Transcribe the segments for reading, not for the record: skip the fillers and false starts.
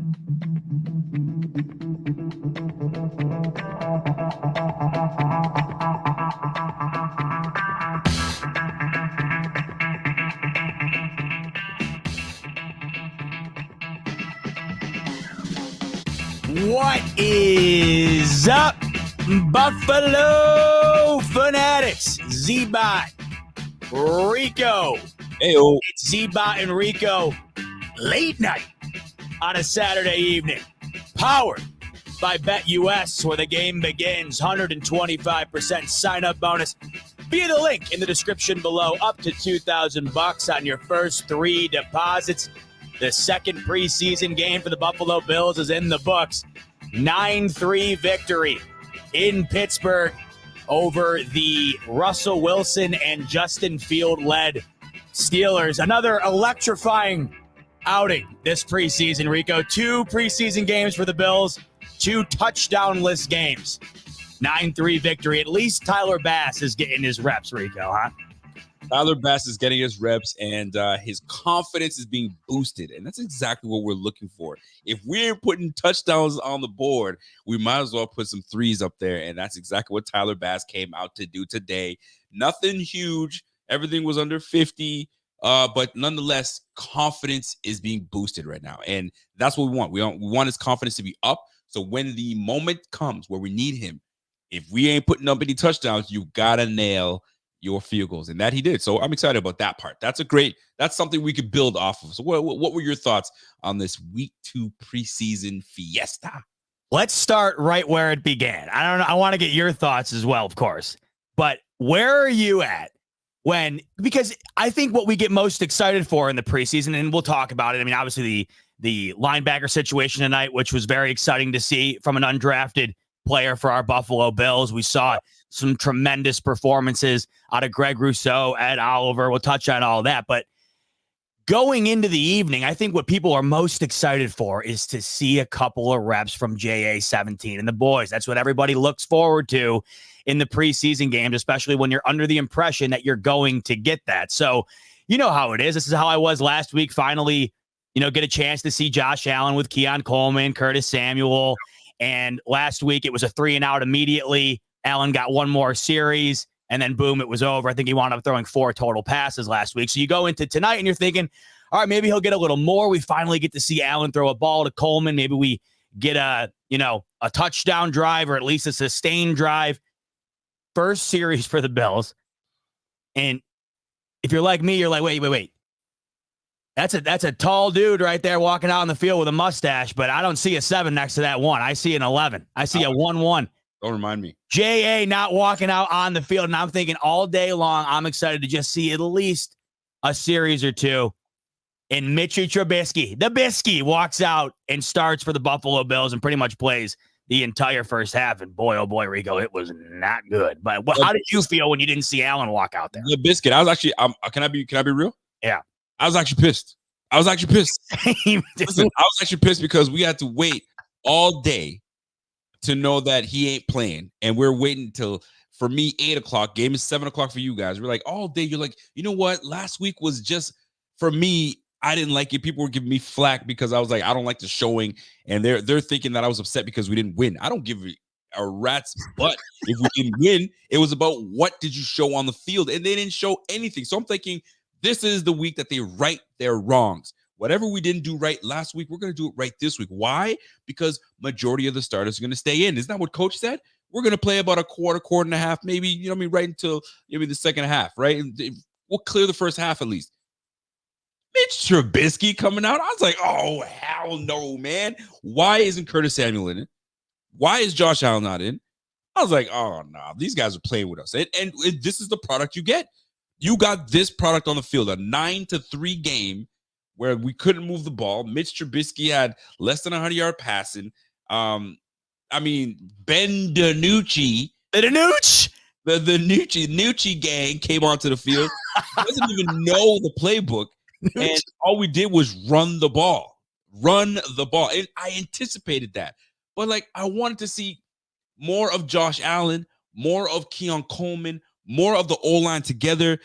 What is up, Buffalo Fanatics? Z-Bot, Rico. Heyo. It's Z-Bot and Rico late night on a Saturday evening. Powered by BetUS, where the game begins. 125% sign-up bonus via the link in the description below. Up to $2,000 on your first 3 deposits. The second preseason game for the Buffalo Bills is in the books. 9-3 victory in Pittsburgh over the Russell Wilson and Justin Field-led Steelers. Another electrifying outing this preseason, Rico. 2 preseason games for the Bills, 2 touchdown-less games. 9-3 victory. At least Tyler Bass is getting his reps, Rico, huh? Tyler Bass is getting his reps, and his confidence is being boosted, and that's exactly what we're looking for. If we're putting touchdowns on the board, we might as well put some threes up there, and that's exactly what Tyler Bass came out to do today. Nothing huge. Everything was under 50, but nonetheless, confidence is being boosted right now, and that's what we want. We want his confidence to be up, so when the moment comes where we need him, if we ain't putting up any touchdowns, you got to nail your field goals, and that he did. So I'm excited about that part. That's something we could build off of. So what were your thoughts on this week 2 preseason fiesta? Let's start right where it began. I don't know. I want to get your thoughts as well, of course. But where are you at because I think what we get most excited for in the preseason, and we'll talk about it. I mean, obviously the linebacker situation tonight, which was very exciting to see from an undrafted player for our Buffalo Bills. We saw some tremendous performances out of Greg Rousseau, Ed Oliver. We'll touch on all that. But going into the evening, I think what people are most excited for is to see a couple of reps from JA-17 and the boys. That's what everybody looks forward to in the preseason games, especially when you're under the impression that you're going to get that. So you know how it is. This is how I was last week. Finally, get a chance to see Josh Allen with Keon Coleman, Curtis Samuel. And last week it was a 3-and-out immediately. Allen got one more series, and then boom, it was over. I think he wound up throwing 4 total passes last week. So you go into tonight, and you're thinking, all right, maybe he'll get a little more. We finally get to see Allen throw a ball to Coleman. Maybe we get a touchdown drive or at least a sustained drive. First series for the Bills. And if you're like me, you're like, wait. That's a tall dude right there walking out on the field with a mustache, but I don't see a 7 next to that 1. I see an 11. I see a 1-1. Don't remind me. J.A. not walking out on the field, and I'm thinking all day long, I'm excited to just see at least a series or 2. And Mitchie Trubisky, the Bisky, walks out and starts for the Buffalo Bills and pretty much plays the entire first half. And boy, oh boy, Rico, it was not good. But how did you feel when you didn't see Allen walk out there? The Biscuit. I was actually, can I be real? Yeah. I was actually pissed. Listen, I was actually pissed because we had to wait all day to know that he ain't playing. And we're waiting till, for me, 8 o'clock. Game is 7 o'clock for you guys. We're like, all day. You're like, you know what? Last week was just, for me, I didn't like it. People were giving me flack because I was like, I don't like the showing. And they're thinking that I was upset because we didn't win. I don't give a rat's butt if we didn't win. It was about what did you show on the field. And they didn't show anything. So I'm thinking this is the week that they right their wrongs. Whatever we didn't do right last week, we're going to do it right this week. Why? Because majority of the starters are going to stay in. Isn't that what coach said? We're going to play about a quarter and a half, maybe, right until the second half, right? We'll clear the first half at least. Mitch Trubisky coming out. I was like, oh, hell no, man. Why isn't Curtis Samuel in it? Why is Josh Allen not in? I was like, oh, no, these guys are playing with us. And this is the product you get. You got this product on the field, a 9-3 game where we couldn't move the ball. Mitch Trubisky had less than 100-yard passing. Ben DiNucci. The Nucci gang came onto the field. Doesn't even know the playbook. And all we did was run the ball. And I anticipated that. But, I wanted to see more of Josh Allen, more of Keon Coleman, more of the O-line together.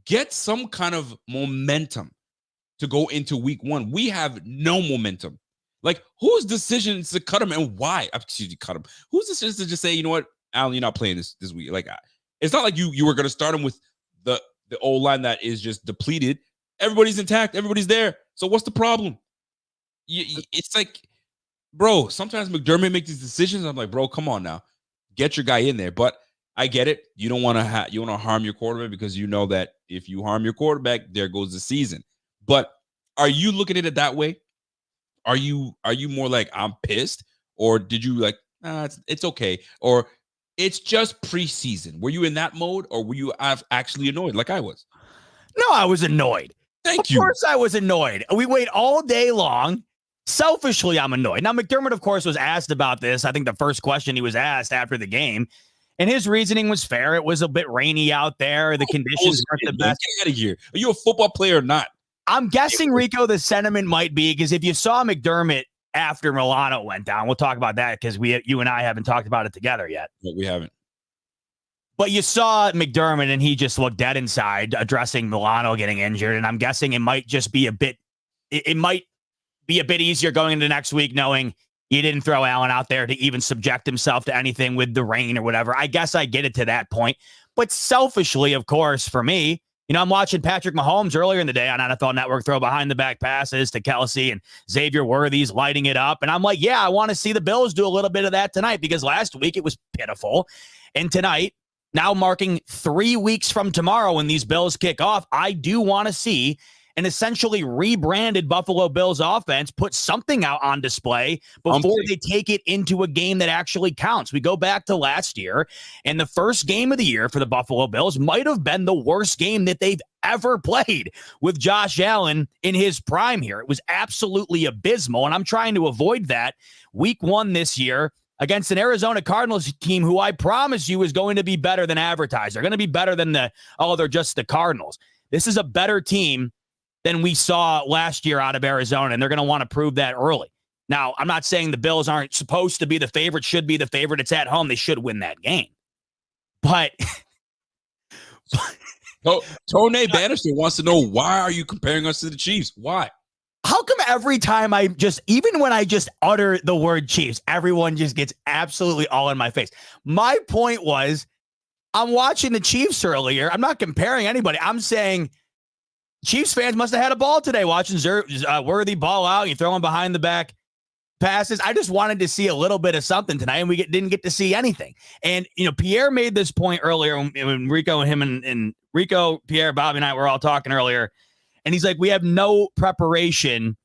Get some kind of momentum to go into week 1. We have no momentum. Like, whose decision to cut him and why? Excuse me, cut him. Whose decision to just say, you know what, Allen, you're not playing this week? Like, it's not like you were going to start him with the old line that is just depleted. Everybody's intact. Everybody's there. So what's the problem? It's like, bro, sometimes McDermott makes these decisions. I'm like, bro, come on now. Get your guy in there. But I get it. You don't want to harm your quarterback because you know that if you harm your quarterback, there goes the season. But are you looking at it that way? Are you more like, I'm pissed? Or did you like, it's okay? Or it's just preseason? Were you in that mode, or were you actually annoyed like I was? No, I was annoyed. Of course I was annoyed. We wait all day long. Selfishly, I'm annoyed. Now, McDermott, of course, was asked about this. I think the first question he was asked after the game, and his reasoning was fair. It was a bit rainy out there. The conditions weren't the best. Get out of here. Are you a football player or not? I'm guessing, Rico, the sentiment might be because if you saw McDermott after Milano went down, we'll talk about that because you and I haven't talked about it together yet. But we haven't. But you saw McDermott, and he just looked dead inside addressing Milano getting injured. And I'm guessing it might just be a bit easier going into next week knowing you didn't throw Allen out there to even subject himself to anything with the rain or whatever. I guess I get it to that point. But selfishly, of course, for me, I'm watching Patrick Mahomes earlier in the day on NFL Network throw behind the back passes to Kelsey, and Xavier Worthy's lighting it up. And I'm like, yeah, I want to see the Bills do a little bit of that tonight because last week it was pitiful. And tonight, now marking 3 weeks from tomorrow when these Bills kick off, I do want to see an essentially rebranded Buffalo Bills offense put something out on display before they take it into a game that actually counts. We go back to last year, and the first game of the year for the Buffalo Bills might have been the worst game that they've ever played with Josh Allen in his prime here. It was absolutely abysmal, and I'm trying to avoid that week 1 this year against an Arizona Cardinals team who I promise you is going to be better than advertised. They're going to be better than they're just the Cardinals. This is a better team than we saw last year out of Arizona, and they're going to want to prove that early. Now, I'm not saying the Bills aren't supposed to be the favorite, should be the favorite. It's at home. They should win that game. But Tone Bannister wants to know, why are you comparing us to the Chiefs? Why? How come every time even when I just utter the word Chiefs, everyone just gets absolutely all in my face? My point was, I'm watching the Chiefs earlier. I'm not comparing anybody. I'm saying Chiefs fans must have had a ball today watching Worthy ball out. You throw him behind the back passes. I just wanted to see a little bit of something tonight, and we didn't get to see anything. And, Pierre made this point earlier when Rico and him and Rico, Pierre, Bobby, and I were all talking earlier. And he's like, we have no preparation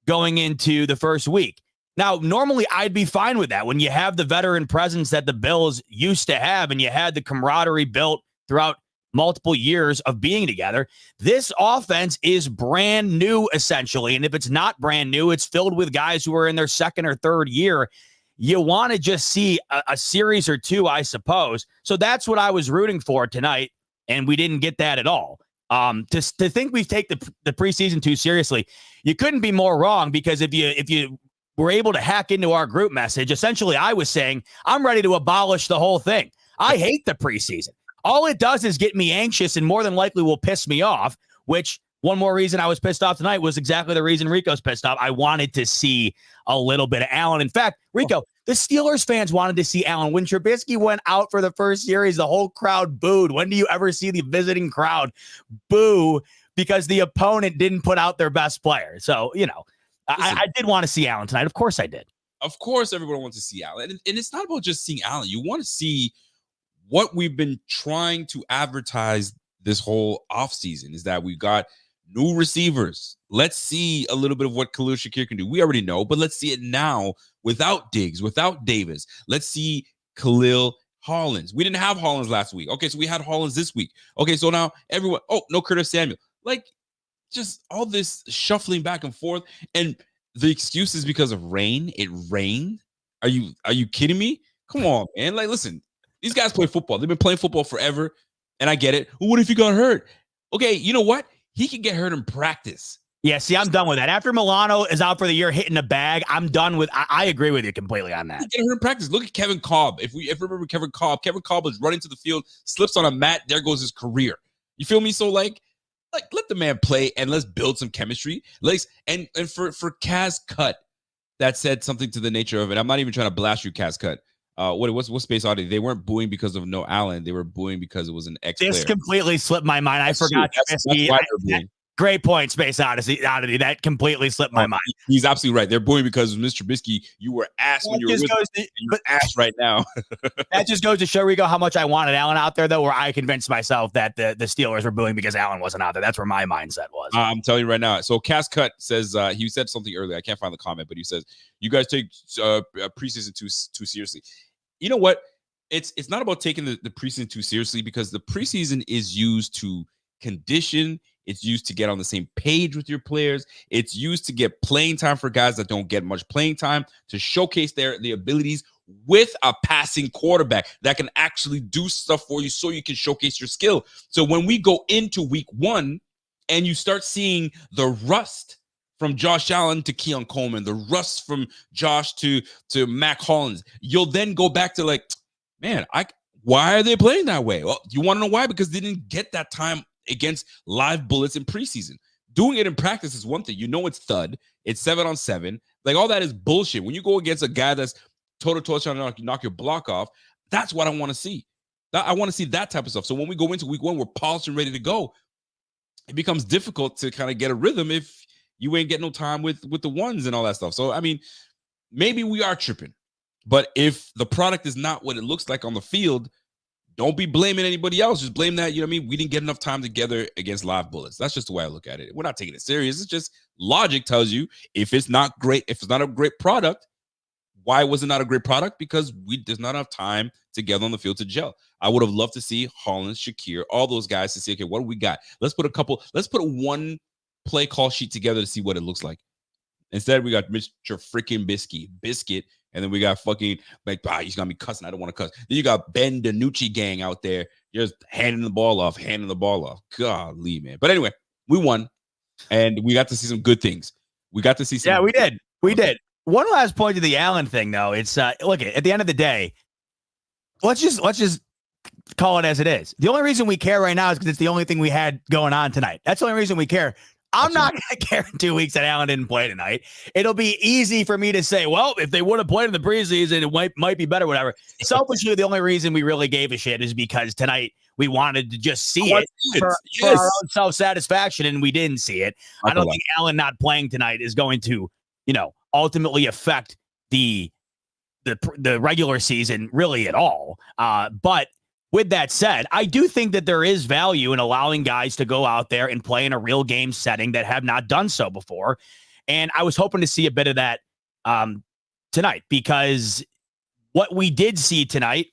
going into the first week. Now, normally I'd be fine with that when you have the veteran presence that the Bills used to have and you had the camaraderie built throughout multiple years of being together. This offense is brand new, essentially. And if it's not brand new, it's filled with guys who are in their second or third year. You want to just see a series or two, I suppose. So that's what I was rooting for tonight. And we didn't get that at all. To think we take the preseason too seriously, you couldn't be more wrong, because if you were able to hack into our group message, essentially I was saying, I'm ready to abolish the whole thing. I hate the preseason. All it does is get me anxious and more than likely will piss me off, which one more reason I was pissed off tonight was exactly the reason Rico's pissed off. I wanted to see a little bit of Allen. In fact, Rico, the Steelers fans wanted to see Allen. When Trubisky went out for the first series, the whole crowd booed. When do you ever see the visiting crowd boo because the opponent didn't put out their best player? So, I did want to see Allen tonight. Of course I did. Of course everyone wants to see Allen. And it's not about just seeing Allen. You want to see what we've been trying to advertise this whole offseason, is that we've got new receivers. Let's see a little bit of what Khalil Shakir can do. We already know, but let's see it now without Diggs, without Davis. Let's see Khalil Hollins. We didn't have Hollins last week. Okay, so we had Hollins this week. Okay, so now everyone, no Curtis Samuel. Like, just all this shuffling back and forth. And the excuse is because of rain. It rained. Are you kidding me? Come on, man. Like, listen, these guys play football. They've been playing football forever, and I get it. Well, what if he got hurt? Okay, you know what? He can get hurt in practice. Yeah, see, I'm done with that. After Milano is out for the year hitting a bag, I'm done with. I agree with you completely on that. He get hurt in practice. Look at Kevin Kolb. If we remember Kevin Kolb was running to the field, slips on a mat. There goes his career. You feel me? So like let the man play and let's build some chemistry. And for Kaz Cut, that said something to the nature of it. I'm not even trying to blast you, Cass Cut. What space audio? They weren't booing because of no Allen. They were booing because it was an ex-player. This completely slipped my mind. I forgot. That's why they're booing. Great point, Space Oddity. That completely slipped my mind. He's absolutely right. They're booing because Mr. Trubisky, you were ass when you were with him, you're ass right now. That just goes to show, Rico, how much I wanted Allen out there, though, where I convinced myself that the Steelers were booing because Allen wasn't out there. That's where my mindset was. I'm telling you right now. So Cass Cut says, he said something earlier. I can't find the comment, but he says, you guys take preseason too seriously. You know what? It's not about taking the preseason too seriously, because the preseason is used to condition. It's used to get on the same page with your players. It's used to get playing time for guys that don't get much playing time, to showcase their abilities with a passing quarterback that can actually do stuff for you so you can showcase your skill. So when we go into week 1 and you start seeing the rust from Josh Allen to Keon Coleman, the rust from Josh to Mac Hollins, you'll then go back to like, man, why are they playing that way? Well, you want to know why? Because they didn't get that time against live bullets in preseason. Doing it in practice is one thing. You know, it's thud. It's 7-on-7. Like, all that is bullshit. When you go against a guy that's toe-to-toe trying to knock your block off, that's what I want to see. I want to see that type of stuff. So when we go into week 1, we're polished and ready to go. It becomes difficult to kind of get a rhythm if you ain't getting no time with the ones and all that stuff. So, I mean, maybe we are tripping. But if the product is not what it looks like on the field, don't be blaming anybody else. Just blame that, you know what I mean? We didn't get enough time together against live bullets. That's just the way I look at it. We're not taking it serious. It's just logic tells you if it's not great, if it's not a great product, why was it not a great product? Because there's not enough time together on the field to gel. I would have loved to see Hollins, Shakir, all those guys to say, okay, what do we got? Let's put a one play call sheet together to see what it looks like. Instead, we got Mr. freaking Biscuit. And then we got fucking, like, he's going to be cussing. I don't want to cuss. Then you got Ben DiNucci gang out there just handing the ball off. Golly, man. But anyway, we won. And we got to see some good things. We got to see some. Yeah, we did. We did. One last point to the Allen thing, though. It's, look, at the end of the day, let's just call it as it is. The only reason we care right now is because it's the only thing we had going on tonight. That's the only reason we care. I'm not going to care in 2 weeks that Allen didn't play tonight. It'll be easy for me to say, well, if they would have played in the preseason, it might be better, whatever. Selfishly, the only reason we really gave a shit is because tonight we wanted to just see it for our own self-satisfaction, and we didn't see it. I don't think Allen not playing tonight is going to, ultimately affect the regular season really at all. But with that said, I do think that there is value in allowing guys to go out there and play in a real game setting that have not done so before. And I was hoping to see a bit of that tonight, because what we did see tonight,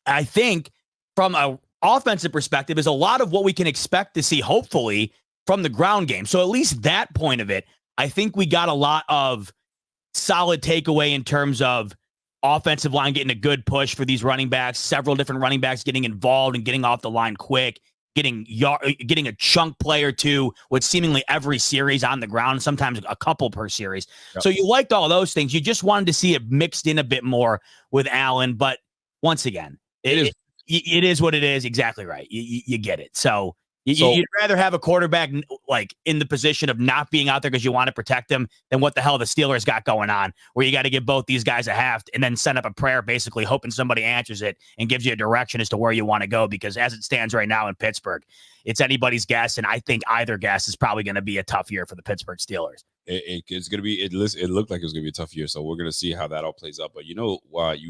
I think from an offensive perspective, is a lot of what we can expect to see, hopefully, from the ground game. So at least that point of it, I think we got a lot of solid takeaway in terms of offensive line getting a good push for these running backs, several different running backs getting involved and getting off the line quick, getting a chunk play or two with seemingly every series on the ground, sometimes a couple per series. Yep. So you liked all those things. You just wanted to see it mixed in a bit more with Allen. But once again, it is what it is. Exactly right. You get it. So you'd rather have a quarterback like in the position of not being out there because you want to protect him than what the hell the Steelers got going on, where you got to give both these guys a half and then send up a prayer, basically hoping somebody answers it and gives you a direction as to where you want to go. Because as it stands right now in Pittsburgh, it's anybody's guess, and I think either guess is probably going to be a tough year for the Pittsburgh Steelers. It's going to be. It looked like it was going to be a tough year, so we're going to see how that all plays out. But you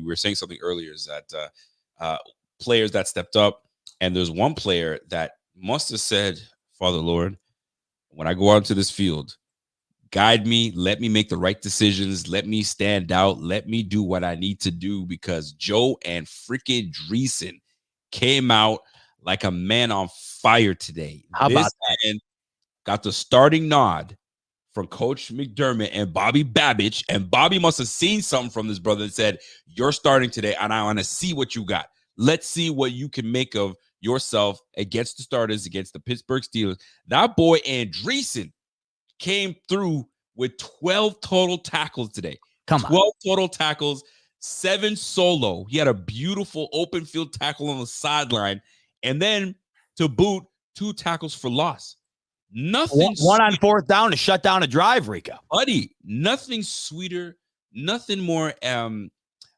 were saying something earlier is that players that stepped up, and there's one player that must have said, Father Lord, when I go out into this field, guide me, let me make the right decisions, let me stand out, let me do what I need to do, because Joe and freaking Andreessen came out like a man on fire today. How about that? And got the starting nod from Coach McDermott and Bobby Babich, and Bobby must have seen something from this brother and said, you're starting today, and I want to see what you got. Let's see what you can make of yourself against the starters, against the Pittsburgh Steelers. That boy Andreessen came through with 12 total tackles today. 12 total tackles, 7 solo. He had a beautiful open field tackle on the sideline. And then to boot, 2 tackles for loss. Nothing One on fourth down to shut down a drive, Rico. buddy. Nothing sweeter. Nothing more.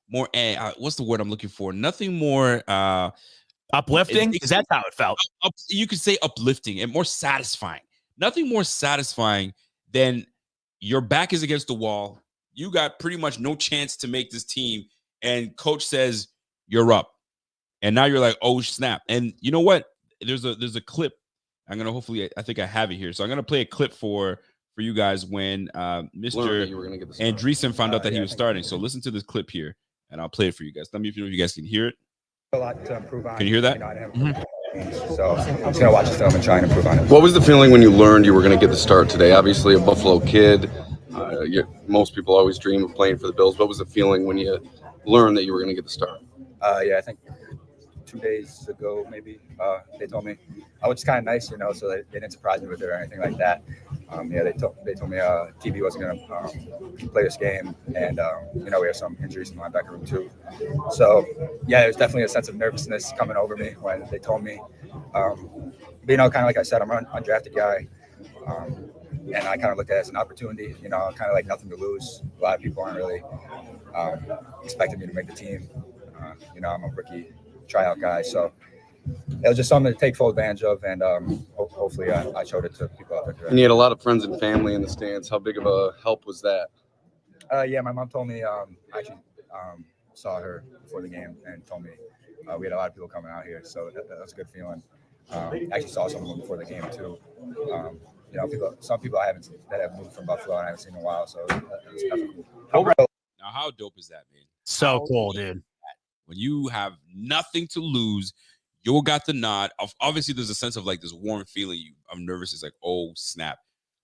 What's the word I'm looking for? Nothing more. Uplifting? Because that's how it felt. You could say uplifting and more satisfying. Nothing more satisfying than your back is against the wall. You got pretty much no chance to make this team, and coach says you're up, and now you're like, oh snap! And you know what? There's a clip. I'm gonna I think I have it here, so I'm gonna play a clip for you guys when Mr. Andreessen found out that he was starting. So listen to this clip here, and I'll play it for you guys. Tell me if you guys can hear it. A lot to improve on. Can you hear that? So I'm just gonna watch the film and try and improve on it. What was the feeling when you learned you were going to get the start today? Obviously, a Buffalo kid. Most people always dream of playing for the Bills. What was the feeling when you learned that you were going to get the start? I think 2 days ago, maybe, they told me, which is kind of nice, so they didn't surprise me with it or anything like that. They told me TV wasn't going to play this game, and we have some injuries in the linebacker room too. So there's definitely a sense of nervousness coming over me when they told me. But kind of like I said, I'm an undrafted guy, and I kind of looked at it as an opportunity. Kind of like nothing to lose. A lot of people aren't really expecting me to make the team. I'm a rookie tryout guy, so it was just something to take full advantage of, and hopefully I showed it to people out there. And you had a lot of friends and family in the stands. How big of a help was that? My mom told me I actually saw her before the game and told me we had a lot of people coming out here, so that was a good feeling. Actually saw some of them before the game too. Some people that have moved from Buffalo and I haven't seen in a while, so that's definitely cool. Now, how dope is that, man? So cool, dude. When you have nothing to lose, you got the nod. Obviously, there's a sense of like this warm feeling. I'm nervous. It's like, oh snap,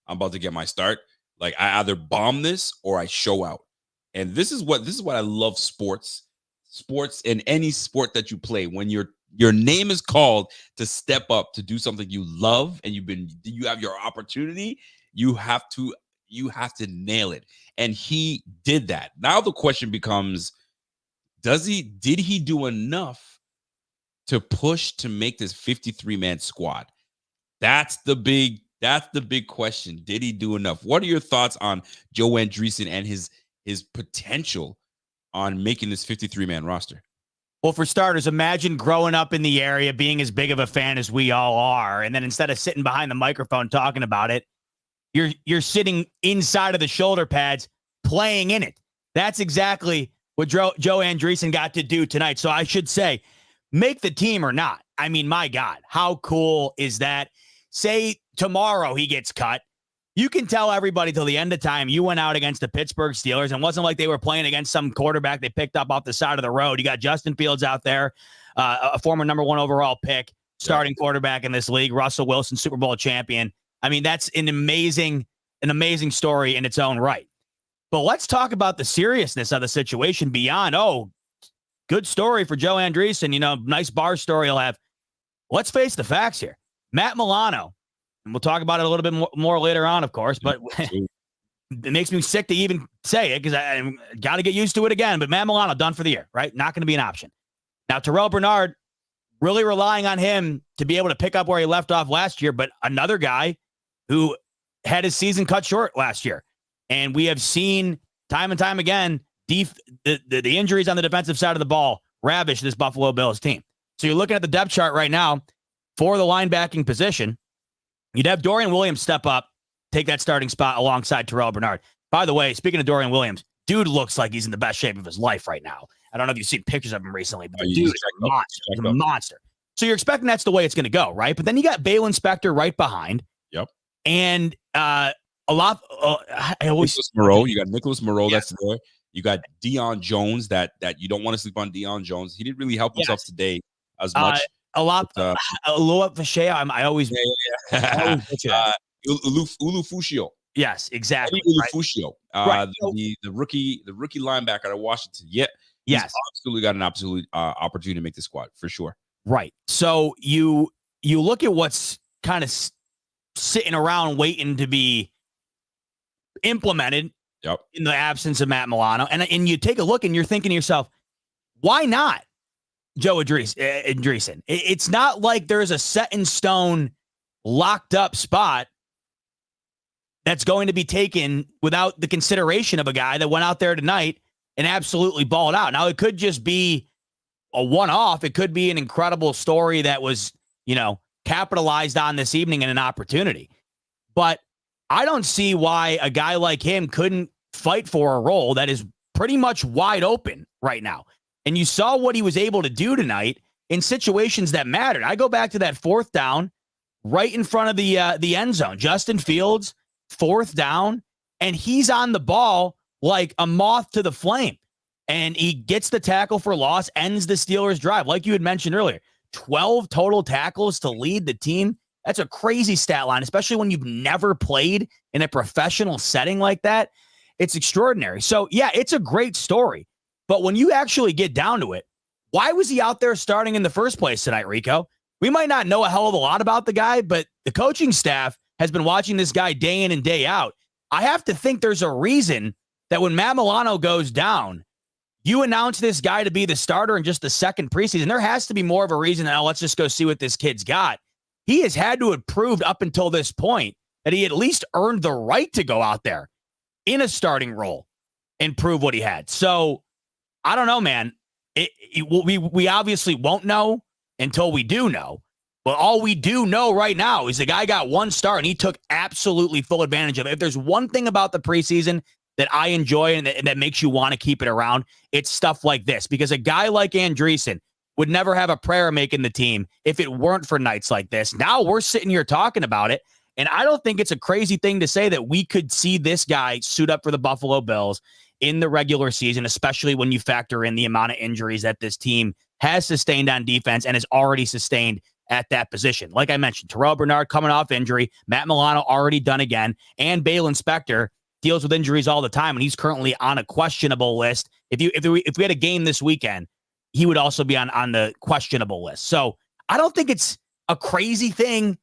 I'm about to get my start. Like I either bomb this or I show out. And this is what I love. Sports in any sport that you play. When your name is called to step up to do something you love, and you have your opportunity, you have to nail it. And he did that. Now the question becomes, did he do enough to push to make this 53-man squad? That's the big question. Did he do enough? What are your thoughts on Joe Andreessen and his potential on making this 53-man roster? Well, for starters, imagine growing up in the area, being as big of a fan as we all are, and then instead of sitting behind the microphone talking about it, you're sitting inside of the shoulder pads playing in it. That's exactly what Joe Andreessen got to do tonight. So I should say, make the team or not. I mean, my God, how cool is that? Say tomorrow he gets cut. You can tell everybody till the end of time you went out against the Pittsburgh Steelers, and it wasn't like they were playing against some quarterback they picked up off the side of the road. You got Justin Fields out there, a former number 1 overall pick, starting quarterback in this league, Russell Wilson, Super Bowl champion. I mean, that's an amazing story in its own right. But let's talk about the seriousness of the situation beyond, good story for Joe Andreessen, nice bar story he'll have. Let's face the facts here. Matt Milano, and we'll talk about it a little bit more later on, of course, but it makes me sick to even say it because I got to get used to it again. But Matt Milano, done for the year, right? Not going to be an option. Now, Terrell Bernard, really relying on him to be able to pick up where he left off last year, but another guy who had his season cut short last year. And we have seen time and time again the injuries on the defensive side of the ball ravish this Buffalo Bills team. So you're looking at the depth chart right now for the linebacking position. You'd have Dorian Williams step up, take that starting spot alongside Terrell Bernard. By the way, speaking of Dorian Williams, dude looks like he's in the best shape of his life right now. I don't know if you've seen pictures of him recently, but dude is a monster. He's a monster. So you're expecting that's the way it's going to go, right? But then you got Balin Spector right behind. Yep. And you got Nicholas Moreau that's there. You got Deion Jones that you don't want to sleep on Deion Jones. He didn't really help himself today as much. Aloha Fashea, I always Ulufushio. Yes, exactly. Ulufushio. Right. The rookie linebacker at Washington. Yeah. Yes. He's absolutely got an absolute opportunity to make the squad for sure. Right. So you look at what's kind of sitting around waiting to be implemented in the absence of Matt Milano. And you take a look and you're thinking to yourself, why not Joe Andreessen? It's not like there's a set in stone locked up spot that's going to be taken without the consideration of a guy that went out there tonight and absolutely balled out. Now, it could just be a one-off. It could be an incredible story that was, capitalized on this evening and an opportunity. But I don't see why a guy like him couldn't fight for a role that is pretty much wide open right now. And you saw what he was able to do tonight in situations that mattered. I go back to that 4th down right in front of the end zone. Justin Fields, 4th down, and he's on the ball like a moth to the flame. And he gets the tackle for loss, ends the Steelers' drive. Like you had mentioned earlier, 12 total tackles to lead the team. That's a crazy stat line, especially when you've never played in a professional setting like that. It's extraordinary. So, yeah, it's a great story. But when you actually get down to it, why was he out there starting in the first place tonight, Rico? We might not know a hell of a lot about the guy, but the coaching staff has been watching this guy day in and day out. I have to think there's a reason that when Matt Milano goes down, you announce this guy to be the starter in just the second preseason. There has to be more of a reason than, let's just go see what this kid's got. He has had to have proved up until this point that he at least earned the right to go out there in a starting role and prove what he had. So I don't know, man. We obviously won't know until we do know. But all we do know right now is the guy got one start and he took absolutely full advantage of it. If there's one thing about the preseason that I enjoy and that makes you want to keep it around, it's stuff like this. Because a guy like Andreessen would never have a prayer making the team if it weren't for nights like this. Now we're sitting here talking about it, and I don't think it's a crazy thing to say that we could see this guy suit up for the Buffalo Bills in the regular season, especially when you factor in the amount of injuries that this team has sustained on defense and has already sustained at that position. Like I mentioned, Terrell Bernard coming off injury, Matt Milano already done again, and Balin Spector deals with injuries all the time, and he's currently on a questionable list. If we had a game this weekend, he would also be on the questionable list. So I don't think it's a crazy thing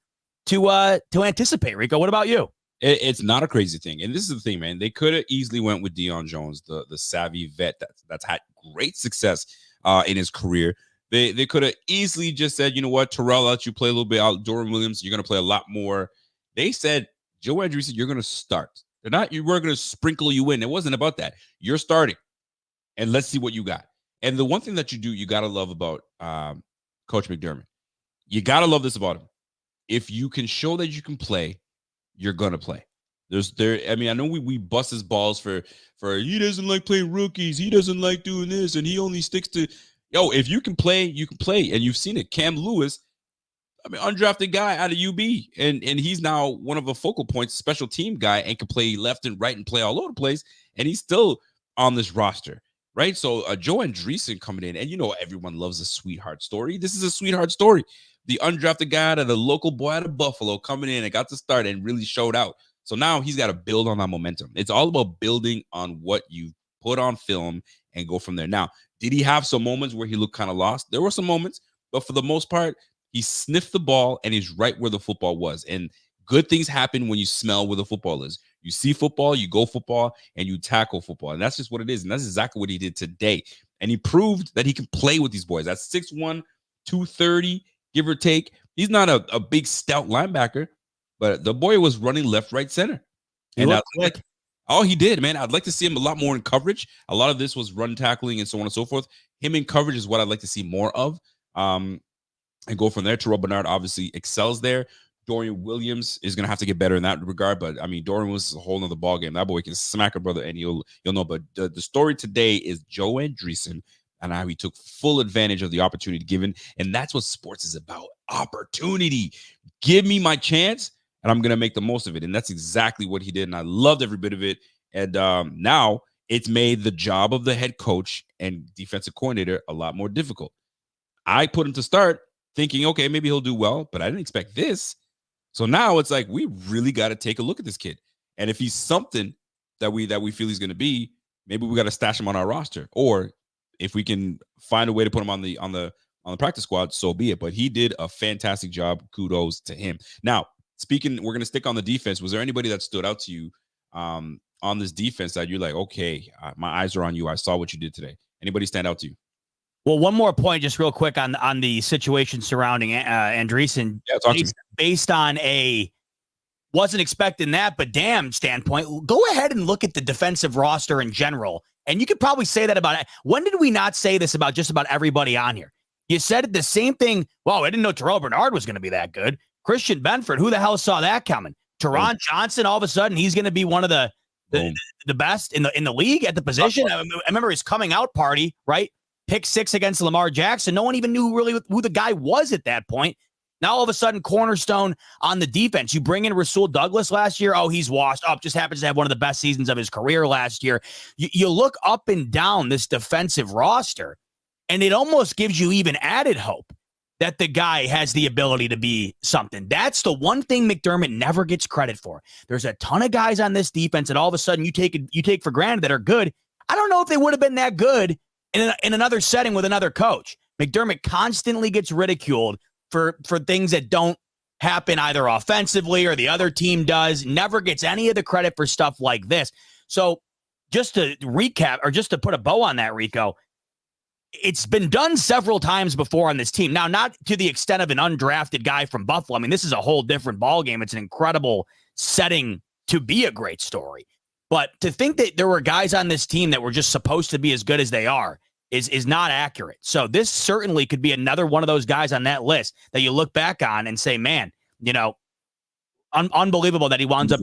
to anticipate. Rico, what about you? It's not a crazy thing, and this is the thing, man. They could have easily went with Deion Jones, the savvy vet that's had great success in his career. They could have easily just said, you know what, Terrell, I'll let you play a little bit out. Dorian Williams, you're going to play a lot more. They said, Joe Andreessen, you're going to start. We're going to sprinkle you in. It wasn't about that. You're starting, and let's see what you got. And the one thing that you got to love about Coach McDermott, you got to love this about him. If you can show that you can play, you're going to play. I know we bust his balls for he doesn't like playing rookies. He doesn't like doing this, and he only sticks to, if you can play, you can play. And you've seen it. Cam Lewis, undrafted guy out of UB, and he's now one of the focal points, special team guy, and can play left and right and play all over the place, and he's still on this roster, right? So Joe Andreessen coming in, and everyone loves a sweetheart story. This is a sweetheart story. The undrafted guy out of the local boy out of Buffalo coming in and got to start and really showed out. So now he's got to build on that momentum. It's all about building on what you put on film and go from there. Now, did he have some moments where he looked kind of lost? There were some moments, but for the most part, he sniffed the ball and he's right where the football was. And good things happen when you smell where the football is. You see football, you go football, and you tackle football. And that's just what it is. And that's exactly what he did today. And he proved that he can play with these boys. That's 6'1", 230, give or take. He's not a big, stout linebacker, but the boy was running left, right, center. And he did, man. I'd like to see him a lot more in coverage. A lot of this was run tackling and so on and so forth. Him in coverage is what I'd like to see more of. And go from there. Terrell Bernard obviously excels there. Dorian Williams is going to have to get better in that regard. But, Dorian Williams is a whole nother ballgame. That boy can smack a brother, and you'll know. But the story today is Joe Andreessen and how he took full advantage of the opportunity given. And that's what sports is about, opportunity. Give me my chance, and I'm going to make the most of it. And that's exactly what he did, and I loved every bit of it. And now it's made the job of the head coach and defensive coordinator a lot more difficult. I put him to start thinking, okay, maybe he'll do well, but I didn't expect this. So now it's like, we really got to take a look at this kid. And if he's something that we feel he's going to be, maybe we got to stash him on our roster. Or if we can find a way to put him on the practice squad, so be it. But he did a fantastic job. Kudos to him. Now, we're going to stick on the defense. Was there anybody that stood out to you on this defense that you're like, okay, my eyes are on you. I saw what you did today. Anybody stand out to you? Well, one more point, just real quick on the situation surrounding Andreessen. Yeah, talk to me. Based on a wasn't expecting that, but damn standpoint, go ahead and look at the defensive roster in general. And you could probably say that about it. When did we not say this about just about everybody on here? You said the same thing. Well, I didn't know Terrell Bernard was going to be that good. Christian Benford, who the hell saw that coming? Teron Johnson, all of a sudden, he's going to be one of the best in the league at the position. I remember his coming out party, right? Pick 6 against Lamar Jackson. No one even knew really who the guy was at that point. Now, all of a sudden, cornerstone on the defense. You bring in Rasul Douglas last year. Oh, he's washed up. Just happens to have one of the best seasons of his career last year. You look up and down this defensive roster, and it almost gives you even added hope that the guy has the ability to be something. That's the one thing McDermott never gets credit for. There's a ton of guys on this defense that all of a sudden you take for granted that are good. I don't know if they would have been that good in another setting with another coach. McDermott constantly gets ridiculed for things that don't happen either offensively or the other team does, never gets any of the credit for stuff like this. So just to recap, or just to put a bow on that, Rico, it's been done several times before on this team. Now, not to the extent of an undrafted guy from Buffalo. I mean, this is a whole different ballgame. It's an incredible setting to be a great story. But to think that there were guys on this team that were just supposed to be as good as they are is not accurate. So this certainly could be another one of those guys on that list that you look back on and say, man, unbelievable that he winds up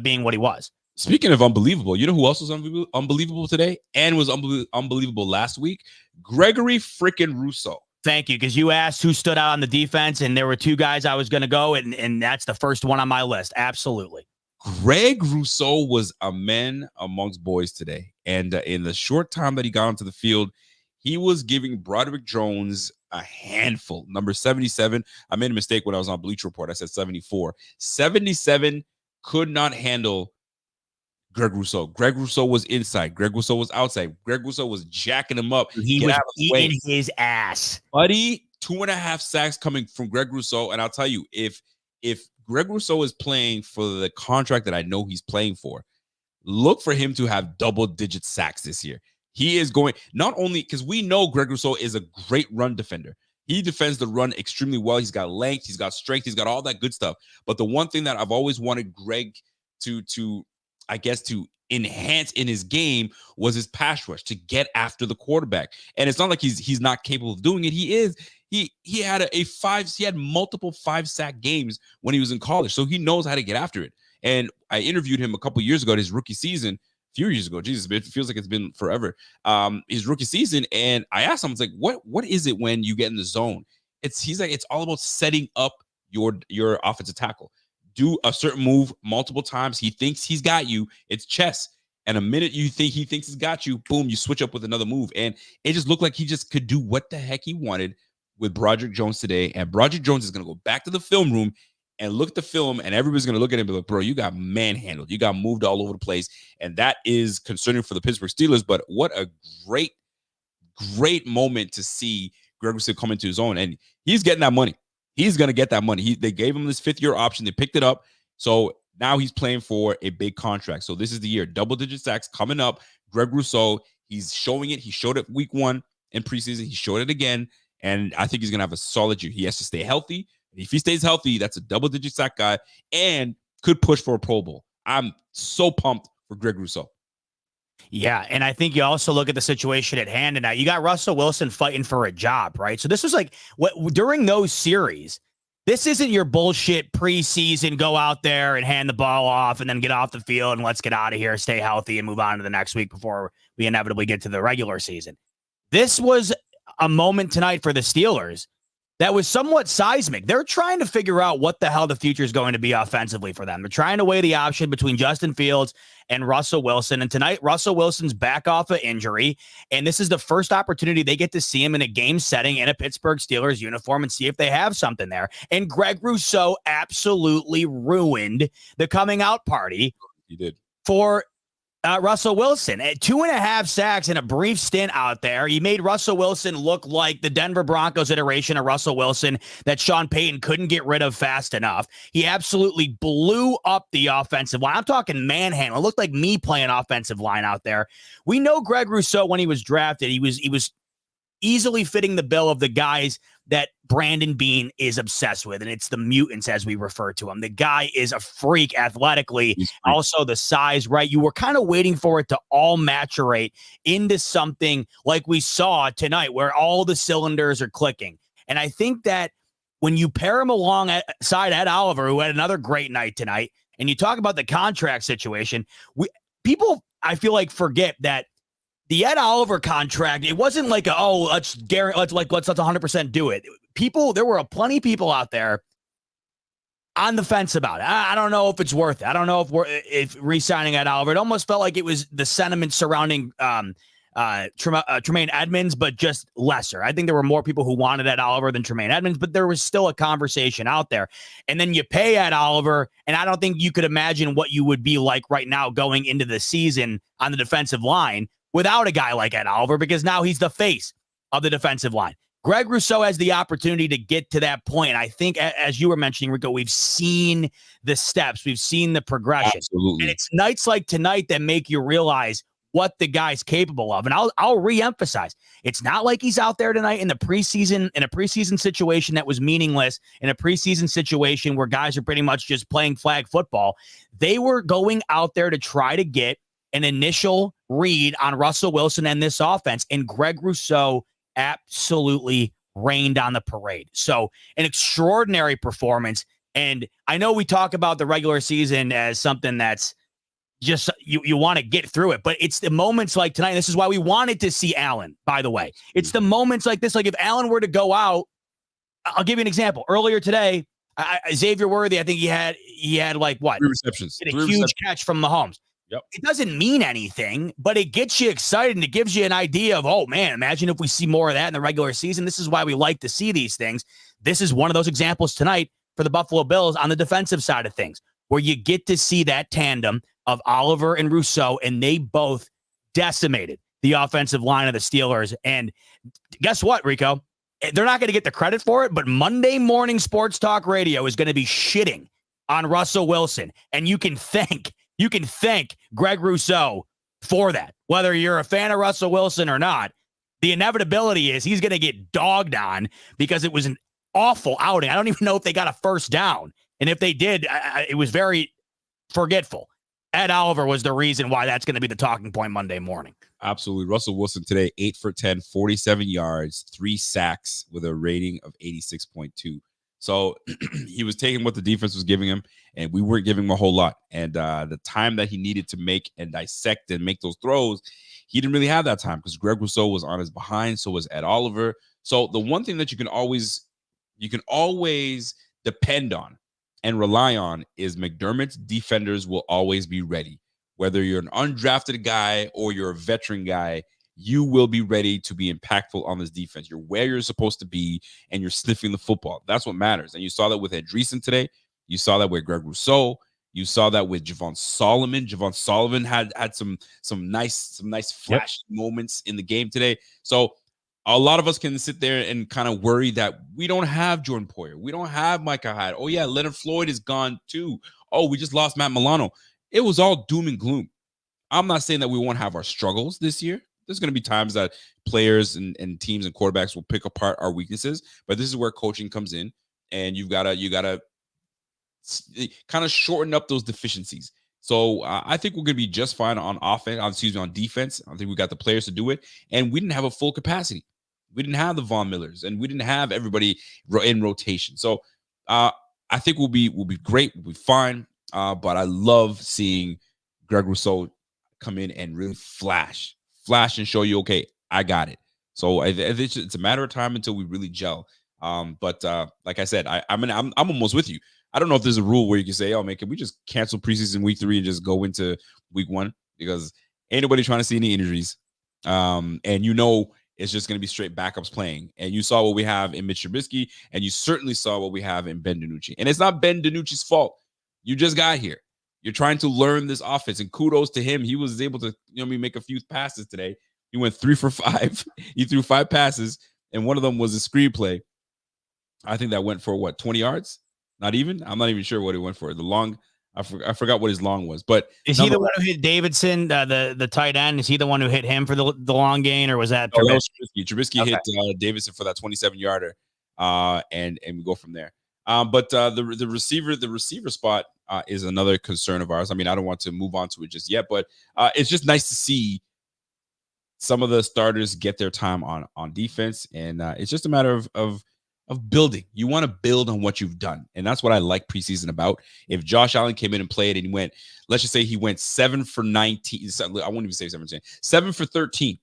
being what he was. Speaking of unbelievable, you know who else was unbelievable today and was unbelievable last week? Gregory freaking Rousseau. Thank you, because you asked who stood out on the defense, and there were 2 guys I was going to go, and that's the first one on my list. Absolutely. Greg Rousseau was a man amongst boys today. And in the short time that he got onto the field, he was giving Broderick Jones a handful. Number 77. I made a mistake when I was on Bleacher Report. I said 74. 77 could not handle Greg Rousseau. Greg Rousseau was inside. Greg Rousseau was outside. Greg Rousseau was jacking him up. He was eating his ass. Buddy, 2.5 sacks coming from Greg Rousseau. And I'll tell you, if Greg Rousseau is playing for the contract that I know he's playing for, look for him to have double-digit sacks this year. He is going, not only because we know Greg Rousseau is a great run defender. He defends the run extremely well. He's got length. He's got strength. He's got all that good stuff. But the one thing that I've always wanted Greg to enhance in his game was his pass rush, to get after the quarterback. And it's not like he's not capable of doing it. He is. He had he had multiple 5-sack games when he was in college. So he knows how to get after it. And I interviewed him a couple years ago at his rookie season. Few years ago, Jesus, it feels like it's been forever. His rookie season, and I asked him, it's like, what is it when you get in the zone? He's like, it's all about setting up your offensive tackle. Do a certain move multiple times. He thinks he's got you. It's chess. And a minute he thinks he's got you, boom, you switch up with another move. And it just looked like he just could do what the heck he wanted with Broderick Jones today. And Broderick Jones is going to go back to the film room and look at the film, and everybody's going to look at him and be like, bro, you got manhandled. You got moved all over the place. And that is concerning for the Pittsburgh Steelers. But what a great, great moment to see Greg Rousseau come into his own. And he's getting that money. He's going to get that money. They gave him this 5th-year option. They picked it up. So now he's playing for a big contract. So this is the year. Double-digit sacks coming up. Greg Rousseau, he's showing it. He showed it week 1 in preseason. He showed it again. And I think he's going to have a solid year. He has to stay healthy. If he stays healthy, that's a double-digit sack guy and could push for a Pro Bowl. I'm so pumped for Greg Rousseau. Yeah, and I think you also look at the situation at hand, and now you got Russell Wilson fighting for a job, right? So this was like during those series, this isn't your bullshit preseason, go out there and hand the ball off and then get off the field and let's get out of here, stay healthy, and move on to the next week before we inevitably get to the regular season. This was a moment tonight for the Steelers that was somewhat seismic. They're trying to figure out what the hell the future is going to be offensively for them. They're trying to weigh the option between Justin Fields and Russell Wilson. And tonight, Russell Wilson's back off an injury. And this is the first opportunity they get to see him in a game setting in a Pittsburgh Steelers uniform and see if they have something there. And Greg Rousseau absolutely ruined the coming out party. He did. For Russell Wilson at 2.5 sacks in a brief stint out there. He made Russell Wilson look like the Denver Broncos iteration of Russell Wilson that Sean Payton couldn't get rid of fast enough. He absolutely blew up the offensive line. I'm talking manhandle. It looked like me playing offensive line out there. We know Greg Rousseau, when he was drafted, he was easily fitting the bill of the guys that Brandon Beane is obsessed with, and it's the mutants as we refer to him. The guy is a freak athletically, also the size, right? You were kind of waiting for it to all maturate into something like we saw tonight where all the cylinders are clicking. And I think that when you pair him alongside Ed Oliver, who had another great night tonight, and you talk about the contract situation, people, I feel like, forget that the Ed Oliver contract, it wasn't like, let's 100% do it. There were plenty of people out there on the fence about it. I don't know if it's worth it. I don't know if re-signing Ed Oliver, it almost felt like it was the sentiment surrounding Tremaine Edmonds, but just lesser. I think there were more people who wanted Ed Oliver than Tremaine Edmonds, but there was still a conversation out there. And then you pay Ed Oliver, and I don't think you could imagine what you would be like right now going into the season on the defensive line without a guy like Ed Oliver, because now he's the face of the defensive line. Greg Rousseau has the opportunity to get to that point. I think, as you were mentioning, Rico, we've seen the steps. We've seen the progression. Absolutely. And it's nights like tonight that make you realize what the guy's capable of. And I'll reemphasize, it's not like he's out there tonight in a preseason situation that was meaningless, in a preseason situation where guys are pretty much just playing flag football. They were going out there to try to get an initial read on Russell Wilson and this offense, and Greg Rousseau absolutely rained on the parade. So an extraordinary performance. And I know we talk about the regular season as something that's just you want to get through it, but it's the moments like tonight. This is why we wanted to see Allen, by the way. It's the moments like this. Like if Allen were to go out, I'll give you an example. Earlier today, Xavier Worthy, I think he had like what? 3 receptions. A huge catch from Mahomes. Yep. It doesn't mean anything, but it gets you excited and it gives you an idea of, oh man, imagine if we see more of that in the regular season. This is why we like to see these things. This is one of those examples tonight for the Buffalo Bills on the defensive side of things, where you get to see that tandem of Oliver and Rousseau, and they both decimated the offensive line of the Steelers. And guess what, Rico? They're not going to get the credit for it, but Monday morning sports talk radio is going to be shitting on Russell Wilson. And you can thank Greg Rousseau for that. Whether you're a fan of Russell Wilson or not, the inevitability is he's going to get dogged on because it was an awful outing. I don't even know if they got a first down. And if they did, it was very forgetful. Ed Oliver was the reason why that's going to be the talking point Monday morning. Absolutely. Russell Wilson today, 8 for 10, 47 yards, 3 sacks with a rating of 86.2. So he was taking what the defense was giving him, and we weren't giving him a whole lot. And the time that he needed to make and dissect and make those throws, he didn't really have that time because Greg Rousseau was on his behind. So was Ed Oliver. So the one thing that you can always depend on and rely on is McDermott's defenders will always be ready. Whether you're an undrafted guy or you're a veteran guy, you will be ready to be impactful on this defense. You're where you're supposed to be, and you're sniffing the football. That's what matters. And you saw that with Andreessen today. You saw that with Greg Rousseau. You saw that with Javon Solomon. Javon Solomon had some nice flash moments in the game today. So a lot of us can sit there and kind of worry that we don't have Jordan Poyer. We don't have Micah Hyde. Oh, yeah, Leonard Floyd is gone too. Oh, we just lost Matt Milano. It was all doom and gloom. I'm not saying that we won't have our struggles this year. There's going to be times that players and teams and quarterbacks will pick apart our weaknesses, but this is where coaching comes in, and you gotta kind of shorten up those deficiencies. So I think we're going to be just fine on on defense. I think we got the players to do it, and we didn't have a full capacity. We didn't have the Von Millers, and we didn't have everybody in rotation. So I think we'll be great. We'll be fine. But I love seeing Greg Rousseau come in and really flash and show you, okay, I got it. So it's a matter of time until we really gel. But like I said, I'm almost with you. I don't know if there's a rule where you can say, oh man, can we just cancel preseason week 3 and just go into week 1? Because ain't nobody trying to see any injuries. And it's just going to be straight backups playing. And you saw what we have in Mitch Trubisky, and you certainly saw what we have in Ben DiNucci. And it's not Ben DiNucci's fault. You just got here. You're trying to learn this offense, and kudos to him. He was able to, make a few passes today. He went 3 for 5. He threw 5 passes, and one of them was a screenplay. I think that went for 20 yards? Not even. I'm not even sure what it went for. The long. I forgot what his long was, but is he the one who hit Davidson, the tight end? Is he the one who hit him for the long gain, or was that no, Trubisky? that was Trubisky. Trubisky hit Davidson for that 27-yarder, and we go from there. But the receiver spot is another concern of ours. I mean, I don't want to move on to it just yet, but it's just nice to see some of the starters get their time on defense, and it's just a matter of building. You want to build on what you've done, and that's what I like preseason about. If Josh Allen came in and played and he went, let's just say he went 7 for 19. I won't even say 17. 7 for 13,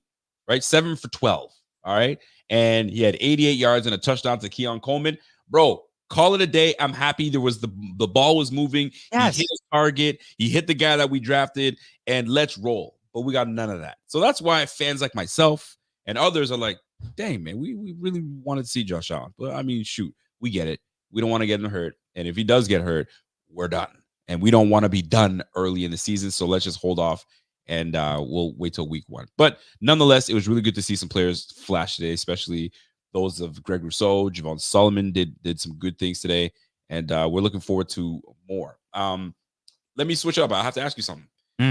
right? 7 for 12. All right, and he had 88 yards and a touchdown to Keon Coleman, bro. Call it a day. I'm happy. There was the ball was moving. Yes. He hit his target. He hit the guy that we drafted, and let's roll. But we got none of that. So that's why fans like myself and others are like, dang, man, we really wanted to see Josh Allen. But I mean, shoot, we get it. We don't want to get him hurt. And if he does get hurt, we're done. And we don't want to be done early in the season. So let's just hold off and we'll wait till week 1. But nonetheless, it was really good to see some players flash today, especially those of Greg Rousseau. Javon Solomon did some good things today. And we're looking forward to more. Let me switch up. I have to ask you something.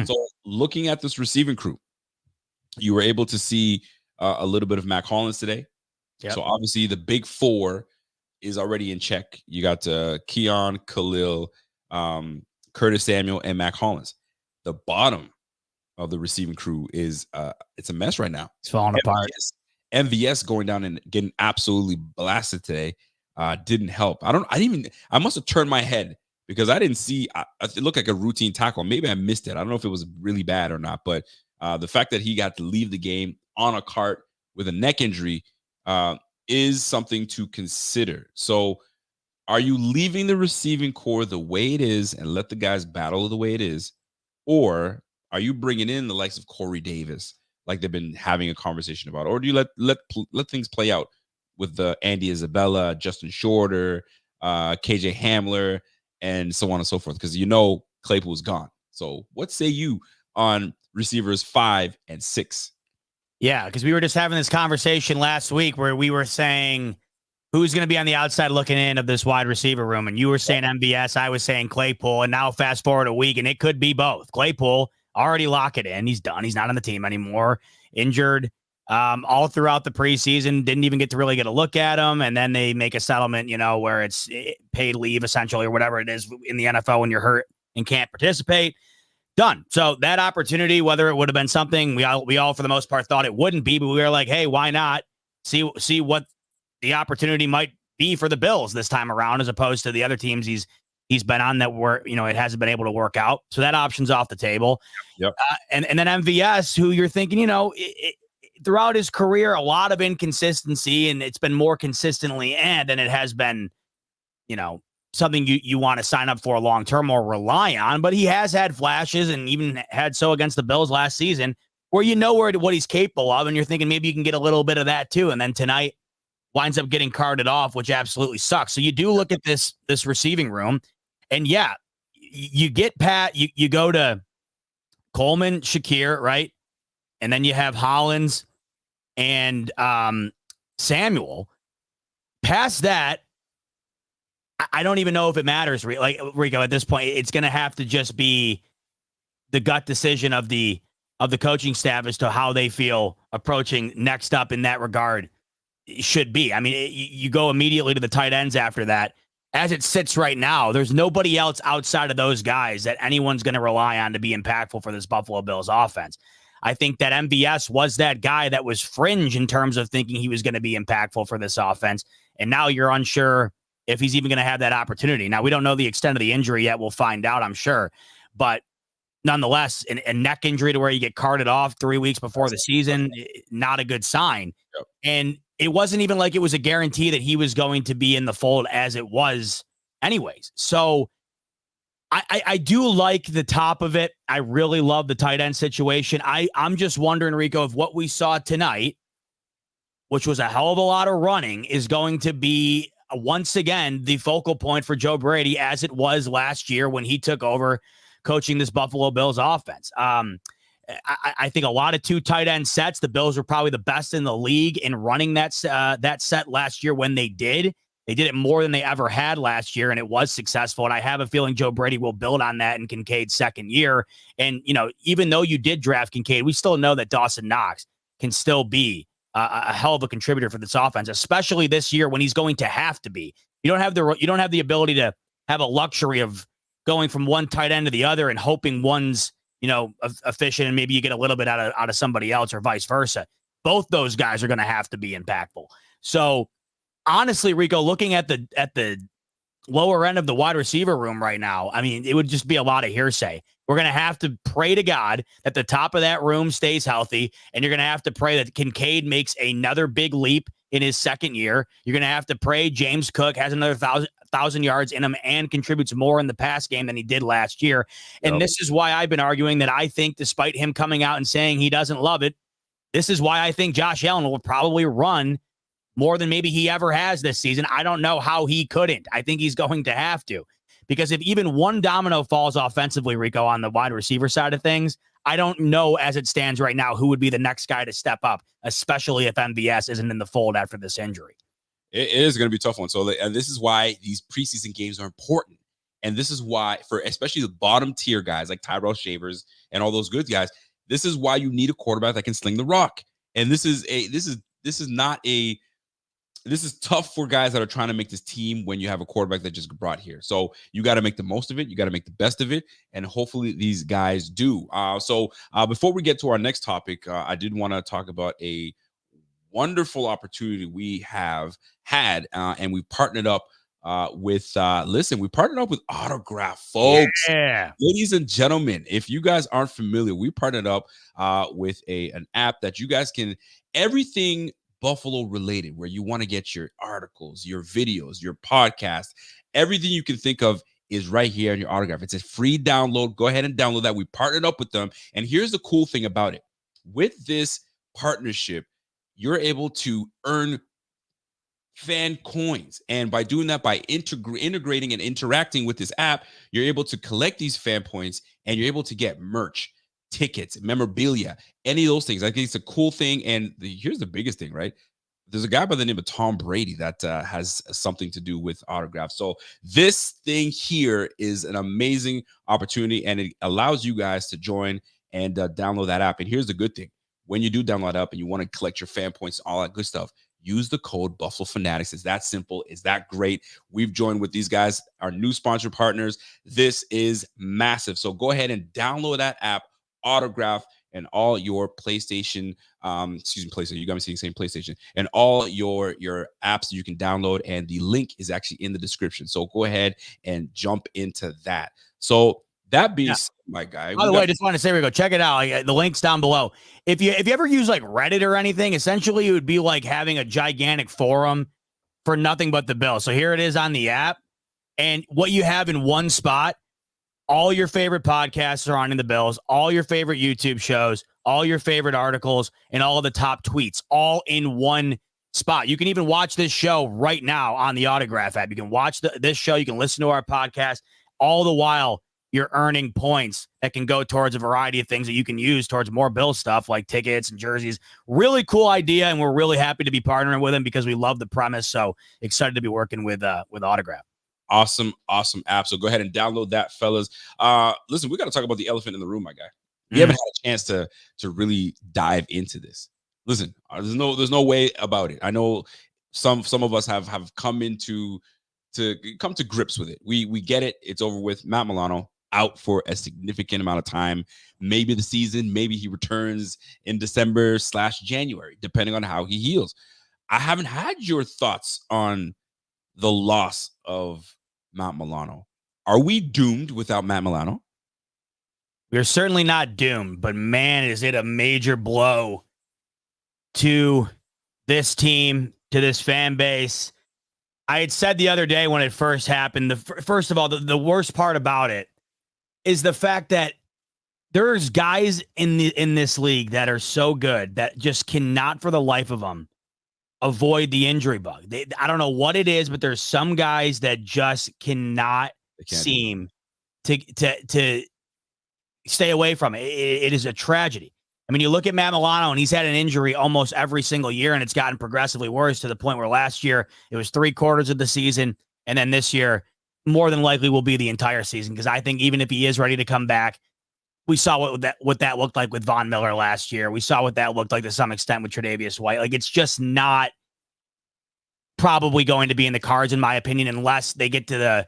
So looking at this receiving crew, you were able to see a little bit of Mac Hollins today. Yep. So obviously the big 4 is already in check. You got Keon, Khalil, Curtis Samuel, and Mac Hollins. The bottom of the receiving crew is it's a mess right now. It's falling apart. MVS going down and getting absolutely blasted today didn't help. I must have turned my head because I didn't see. It looked like a routine tackle. Maybe I missed it. I don't know if it was really bad or not. But the fact that he got to leave the game on a cart with a neck injury is something to consider. So are you leaving the receiving core the way it is and let the guys battle the way it is? Or are you bringing in the likes of Corey Davis like they've been having a conversation about? Or do you let things play out with the Andy Isabella, Justin Shorter, KJ Hamler, and so on and so forth? Because Claypool's gone. So what say you on receivers 5 and 6? Yeah, because we were just having this conversation last week where we were saying who's going to be on the outside looking in of this wide receiver room. And you were saying MVS, I was saying Claypool. And now fast forward a week, and it could be both. Claypool, already lock it in. He's done. He's not on the team anymore. Injured all throughout the preseason. Didn't even get to really get a look at him. And then they make a settlement, where it's paid leave essentially or whatever it is in the NFL when you're hurt and can't participate. Done. So that opportunity, whether it would have been something we all for the most part thought it wouldn't be, but we were like, hey, why not see what the opportunity might be for the Bills this time around, as opposed to the other teams he's been on that were, it hasn't been able to work out. So that option's off the table. Yep. And then MVS, who you're thinking, throughout his career, a lot of inconsistency, and it's been more consistently than it has been, something you want to sign up for long term or rely on. But he has had flashes, and even had so against the Bills last season, where what he's capable of, and you're thinking maybe you can get a little bit of that too. And then tonight winds up getting carted off, which absolutely sucks. So you do look at this receiving room, and yeah, you get Pat, you go to Coleman, Shakir, right? And then you have Hollins and Samuel. Past that, I don't even know if it matters. Like Rico, at this point, it's going to have to just be the gut decision of the coaching staff as to how they feel approaching next up in that regard should be. I mean, you go immediately to the tight ends after that. As it sits right now, there's nobody else outside of those guys that anyone's going to rely on to be impactful for this Buffalo Bills offense. I think that MVS was that guy that was fringe in terms of thinking he was going to be impactful for this offense. And now you're unsure if he's even going to have that opportunity. Now, we don't know the extent of the injury yet. We'll find out, I'm sure. But nonetheless, a neck injury to where you get carted off 3 weeks before the season, not a good sign. Yep. And it wasn't even like it was a guarantee that he was going to be in the fold as it was anyways. So I do like the top of it. I really love the tight end situation. I'm just wondering, Rico, if what we saw tonight, which was a hell of a lot of running, is going to be once again the focal point for Joe Brady, as it was last year when he took over coaching this Buffalo Bills offense. I think a lot of 2 tight end sets. The Bills were probably the best in the league in running that set last year when they did. They did it more than they ever had last year, and it was successful. And I have a feeling Joe Brady will build on that in Kincaid's second year. And, even though you did draft Kincaid, we still know that Dawson Knox can still be a hell of a contributor for this offense, especially this year when he's going to have to be. You don't have the ability to have a luxury of going from one tight end to the other and hoping one's, efficient and maybe you get a little bit out of somebody else or vice versa. Both those guys are going to have to be impactful. So honestly, Rico, looking at the lower end of the wide receiver room right now, I mean, it would just be a lot of hearsay. We're going to have to pray to God that the top of that room stays healthy, and you're going to have to pray that Kincaid makes another big leap in his second year. You're going to have to pray James Cook has another 1,000 yards in him and contributes more in the pass game than he did last year. And This is why I've been arguing that I think, despite him coming out and saying he doesn't love it, this is why I think Josh Allen will probably run more than maybe he ever has this season. I don't know how he couldn't. I think he's going to have to, because if even one domino falls offensively, Rico, on the wide receiver side of things, I don't know as it stands right now who would be the next guy to step up, especially if MVS isn't in the fold after this injury. It is going to be a tough one. So, and this is why these preseason games are important. And this is why, for especially the bottom tier guys like Tyrell Shavers and all those good guys, this is why you need a quarterback that can sling the rock. And this is tough for guys that are trying to make this team when you have a quarterback that just brought here. So you got to make the most of it. You got to make the best of it. And hopefully these guys do. So before we get to our next topic, I did want to talk about a wonderful opportunity we have had, and we partnered up with Autograph, folks. Yeah. Ladies and gentlemen, if you guys aren't familiar, we partnered up with an app that you guys can, everything Buffalo related, where you want to get your articles, your videos, your podcast, everything you can think of is right here in your Autograph. It's a free download. Go ahead and download that. We partnered up with them. And here's the cool thing about it. With this partnership, you're able to earn fan coins. And by doing that, by integrating and interacting with this app, you're able to collect these fan points, and you're able to get merch, tickets, memorabilia, any of those things. I think it's a cool thing. And here's the biggest thing, right? There's a guy by the name of Tom Brady that has something to do with Autographs. So this thing here is an amazing opportunity, and it allows you guys to join and download that app. And here's the good thing. When you do download up and you want to collect your fan points, all that good stuff, use the code Buffalo Fanatics. It's that simple. It's that great. We've joined with these guys, our new sponsor partners. This is massive. So go ahead and download that app, Autograph, and all your PlayStation, PlayStation. You got me saying PlayStation, and all your apps you can download. And the link is actually in the description. So go ahead and jump into that. So that being said, my guy. By the way, I just want to say, Rico, check it out. The link's down below. If you ever use like Reddit or anything, essentially it would be like having a gigantic forum for nothing but the Bills. So here it is on the app, and what you have in one spot, all your favorite podcasts are on in the Bills, all your favorite YouTube shows, all your favorite articles, and all of the top tweets, all in one spot. You can even watch this show right now on the Autograph app. You can watch this show. You can listen to our podcast, all the while you're earning points that can go towards a variety of things that you can use towards more Bill stuff like tickets and jerseys. Really cool idea, and we're really happy to be partnering with them because we love the premise. So excited to be working with Autograph. Awesome app. So go ahead and download that, fellas. Listen, we got to talk about the elephant in the room, my guy. We haven't had a chance to really dive into this. Listen, there's no way about it. I know some of us have come to grips with it. We get it. It's over with. Matt Milano out for a significant amount of time, maybe the season, maybe he returns in December/January, depending on how he heals. I haven't had your thoughts on the loss of Matt Milano. Are we doomed without Matt Milano? We're certainly not doomed, but man, is it a major blow to this team, to this fan base. I had said the other day when it first happened, first of all, the worst part about it is the fact that there's guys in this league that are so good that just cannot for the life of them avoid the injury bug. I don't know what it is, but there's some guys that just cannot seem to stay away from it. It is a tragedy. I mean, you look at Matt Milano, and he's had an injury almost every single year, and it's gotten progressively worse to the point where last year it was 3/4 of the season, and then this year more than likely will be the entire season, because I think even if he is ready to come back, we saw what that looked like with Von Miller last year. We saw what that looked like to some extent with Tre'Davious White. Like, it's just not probably going to be in the cards, in my opinion, unless they get to the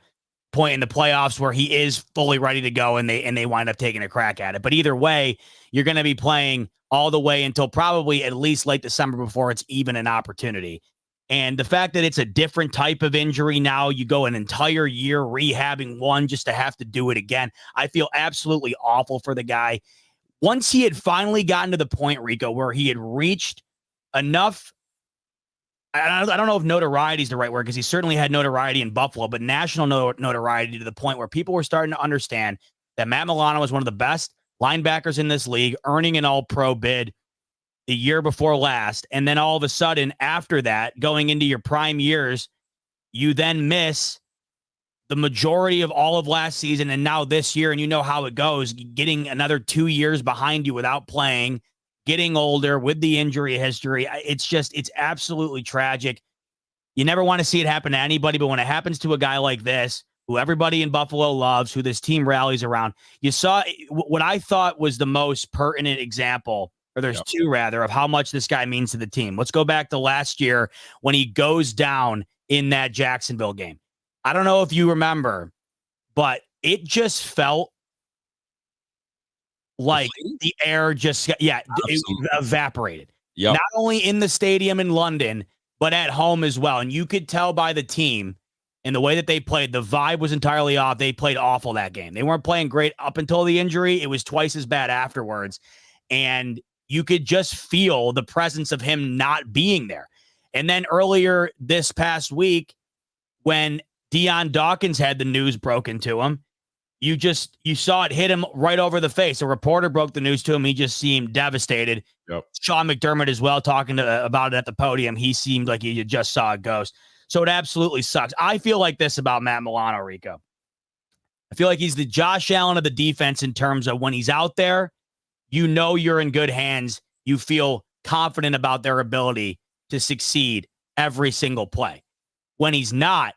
point in the playoffs where he is fully ready to go and they wind up taking a crack at it. But either way, you're going to be playing all the way until probably at least late December before it's even an opportunity. And the fact that it's a different type of injury now, you go an entire year rehabbing one just to have to do it again. I feel absolutely awful for the guy. Once he had finally gotten to the point, Rico, where he had reached enough, I don't know if notoriety is the right word, because he certainly had notoriety in Buffalo, but national notoriety to the point where people were starting to understand that Matt Milano was one of the best linebackers in this league, earning an all-pro bid the year before last. And then all of a sudden, after that, going into your prime years, you then miss the majority of all of last season and now this year, and you know how it goes, getting another 2 years behind you without playing, getting older with the injury history. It's absolutely tragic. You never want to see it happen to anybody, but when it happens to a guy like this, who everybody in Buffalo loves, who this team rallies around, you saw what I thought was the most pertinent example, or there's two rather, of how much this guy means to the team. Let's go back to last year when he goes down in that Jacksonville game. I don't know if you remember, but it just felt like the air just, it evaporated. Yep. Not only in the stadium in London, but at home as well. And you could tell by the team and the way that they played, the vibe was entirely off. They played awful that game. They weren't playing great up until the injury. It was twice as bad afterwards. And you could just feel the presence of him not being there. And then earlier this past week, when Deion Dawkins had the news broken to him, you saw it hit him right over the face. A reporter broke the news to him. He just seemed devastated. Yep. Sean McDermott as well, talking about it at the podium. He seemed like he just saw a ghost. So it absolutely sucks. I feel like this about Matt Milano, Rico. I feel like he's the Josh Allen of the defense in terms of when he's out there, you know you're in good hands. You feel confident about their ability to succeed every single play. When he's not,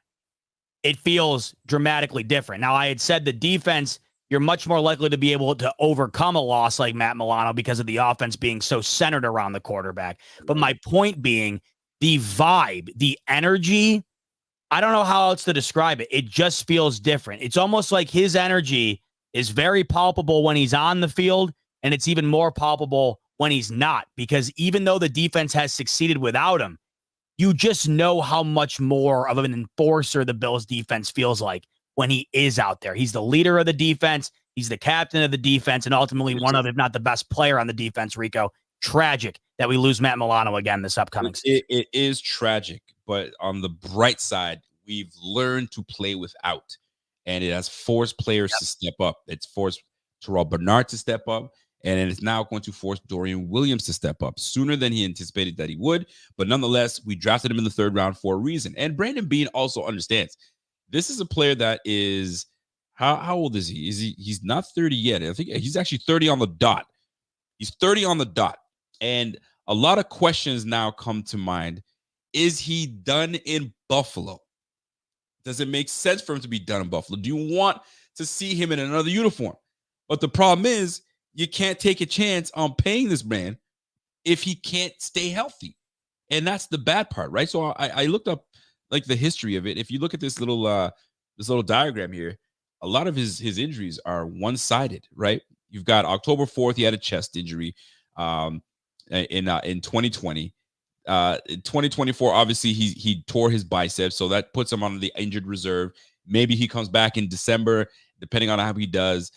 it feels dramatically different. Now, I had said the defense, you're much more likely to be able to overcome a loss like Matt Milano because of the offense being so centered around the quarterback. But my point being, the vibe, the energy, I don't know how else to describe it. It just feels different. It's almost like his energy is very palpable when he's on the field, and it's even more palpable when he's not, because even though the defense has succeeded without him, you just know how much more of an enforcer the Bills defense feels like when he is out there. He's the leader of the defense. He's the captain of the defense, and ultimately one of, if not the best player on the defense, Rico. Tragic that we lose Matt Milano again this upcoming season. It is tragic, but on the bright side, we've learned to play without, and it has forced players to step up. It's forced Terrell Bernard to step up, and it is now going to force Dorian Williams to step up sooner than he anticipated that he would. But nonetheless, we drafted him in the 3rd round for a reason. And Brandon Beane also understands this is a player that is, how old is he? He's not 30 yet. I think he's actually 30 on the dot. He's 30 on the dot. And a lot of questions now come to mind. Is he done in Buffalo? Does it make sense for him to be done in Buffalo? Do you want to see him in another uniform? But the problem is, you can't take a chance on paying this man if he can't stay healthy. And that's the bad part, right? So I looked up like the history of it. If you look at this little diagram here, a lot of his injuries are one-sided, right? You've got October 4th, he had a chest injury in 2020. In 2024, obviously he tore his biceps, so that puts him on the injured reserve. Maybe he comes back in December, depending on how he does.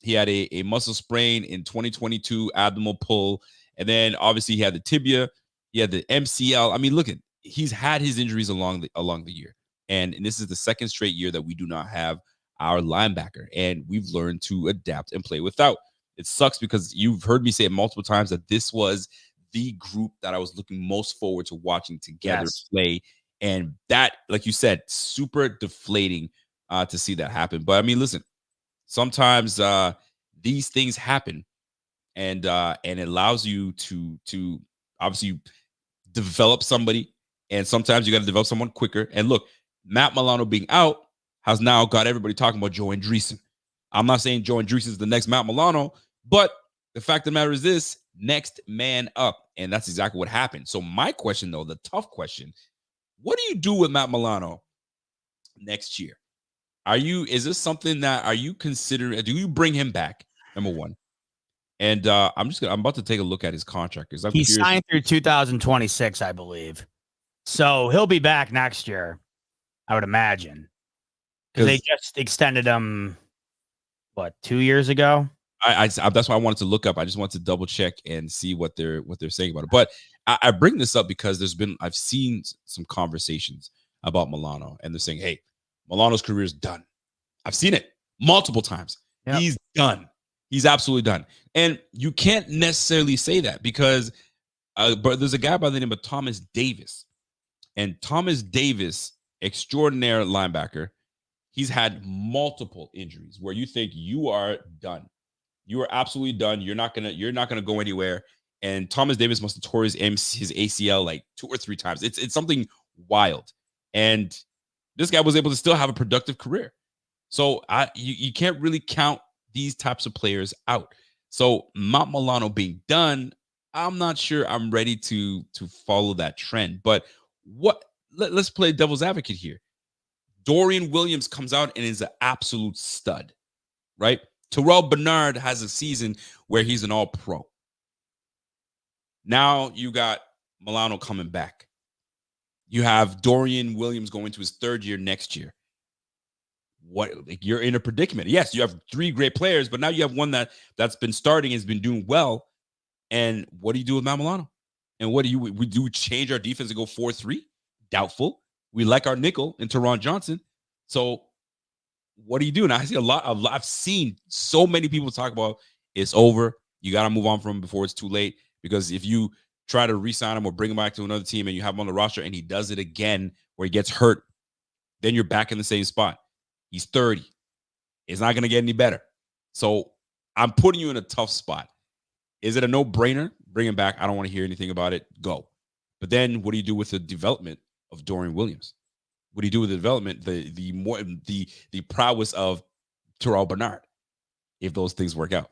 He had a muscle sprain in 2022, abdominal pull, and then obviously he had the tibia, he had the MCL. I mean, look at, he's had his injuries along the year, and this is the 2nd straight year that we do not have our linebacker, and we've learned to adapt and play without. It sucks because you've heard me say it multiple times that this was the group that I was looking most forward to watching together play, and that, like you said, super deflating to see that happen. But I mean, listen. Sometimes these things happen, and it allows you to obviously develop somebody, and sometimes you got to develop someone quicker. And look, Matt Milano being out has now got everybody talking about Joe Andreessen. I'm not saying Joe Andreessen is the next Matt Milano, but the fact of the matter is this: next man up, and that's exactly what happened. So my question, though, the tough question: what do you do with Matt Milano next year? Is this something that are you considering? Do you bring him back? Number one. And I'm about to take a look at his contract because He's signed through 2026, I believe. So he'll be back next year, I would imagine. Because they just extended him, 2 years ago? That's why I wanted to look up. I just wanted to double check and see what they're saying about it. But I bring this up because I've seen some conversations about Milano, and they're saying, hey, Milano's career is done. I've seen it multiple times. Yep. He's done. He's absolutely done. And you can't necessarily say that because but there's a guy by the name of Thomas Davis. And Thomas Davis, extraordinary linebacker, he's had multiple injuries where you think you are done. You are absolutely done. You're not gonna go anywhere. And Thomas Davis must have tore his ACL like 2 or 3 times. It's something wild. And this guy was able to still have a productive career. So you can't really count these types of players out. So Matt Milano being done, I'm not sure I'm ready to follow that trend. But let's play devil's advocate here. Dorian Williams comes out and is an absolute stud, right? Terrell Bernard has a season where he's an all-pro. Now you got Milano coming back. You have Dorian Williams going to his 3rd year next year. You're in a predicament. Yes, you have 3 great players, but now you have one that's been starting, has been doing well. And what do you do with Matt Milano? And we do change our defense and go 4-3? Doubtful. We like our nickel in Teron Johnson. So what do you do? And I see I've seen so many people talk about it's over. You got to move on from him before it's too late. Because if you try to re-sign him or bring him back to another team and you have him on the roster and he does it again where he gets hurt, then you're back in the same spot. He's 30. It's not going to get any better. So I'm putting you in a tough spot. Is it a no-brainer? Bring him back. I don't want to hear anything about it. Go. But then what do you do with the development of Dorian Williams? What do you do with the development, the prowess of Terrell Bernard, if those things work out?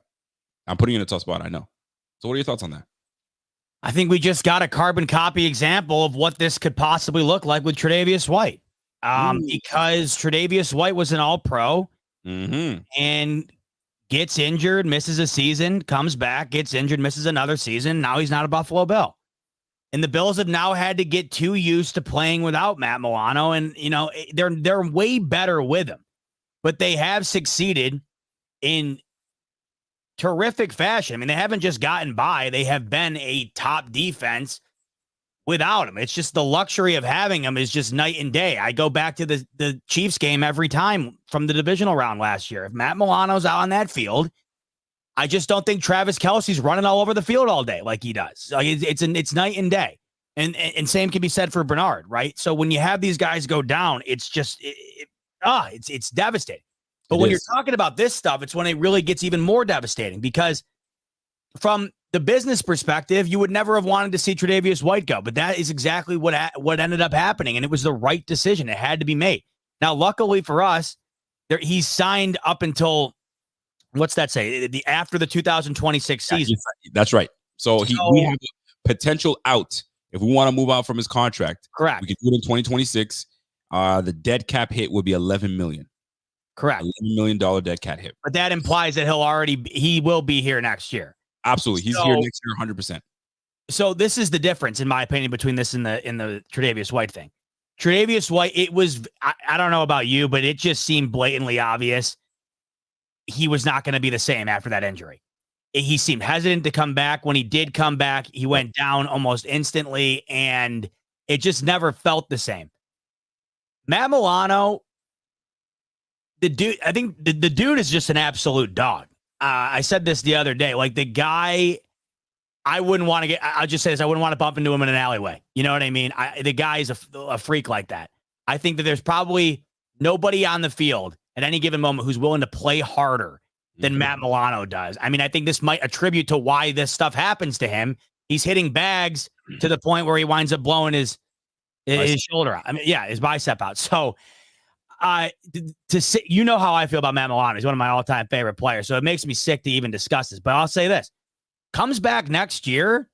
I'm putting you in a tough spot, I know. So what are your thoughts on that? I think we just got a carbon copy example of what this could possibly look like with Tre'Davious White. Because Tre'Davious White was an all-pro and gets injured, misses a season, comes back, gets injured, misses another season. Now he's not a Buffalo Bill. And the Bills have now had to get too used to playing without Matt Milano. And, they're way better with him. But they have succeeded in terrific fashion. I mean, they haven't just gotten by. They have been a top defense without him. It's just the luxury of having him is just night and day. I go back to the Chiefs game every time from the divisional round last year. If Matt Milano's out on that field, I just don't think Travis Kelce's running all over the field all day like he does. Like it's night and day. And same can be said for Bernard, right? So when you have these guys go down, it's just it's devastating. But when you're talking about this stuff, it's when it really gets even more devastating because from the business perspective, you would never have wanted to see Tre'Davious White go, but that is exactly what ended up happening, and it was the right decision. It had to be made. Now, luckily for us, he's signed up until what's that say? After the 2026 season. That's right. So we have a potential out if we want to move out from his contract. Correct. We can do it in 2026. The dead cap hit would be $11 million. Correct. $11 million dead cap hit. But that implies that he will be here next year. Absolutely. He's here next year 100%. So this is the difference, in my opinion, between this and the Tre'Davious White thing. Tre'Davious White, it was, I don't know about you, but it just seemed blatantly obvious he was not going to be the same after that injury. He seemed hesitant to come back. When he did come back, he went down almost instantly, and it just never felt the same. Matt Milano, the dude, I think the dude is just an absolute dog. I said this the other day, like the guy, I'll just say this, I wouldn't want to bump into him in an alleyway. You know what I mean? The guy is a freak like that. I think that there's probably nobody on the field at any given moment who's willing to play harder than Matt Milano does. I mean, I think this might attribute to why this stuff happens to him. He's hitting bags to the point where he winds up blowing his shoulder out. I mean, yeah, his bicep out. So, to say, you know how I feel about Matt Milano. He's one of my all-time favorite players. So it makes me sick to even discuss this. But I'll say this: comes back next year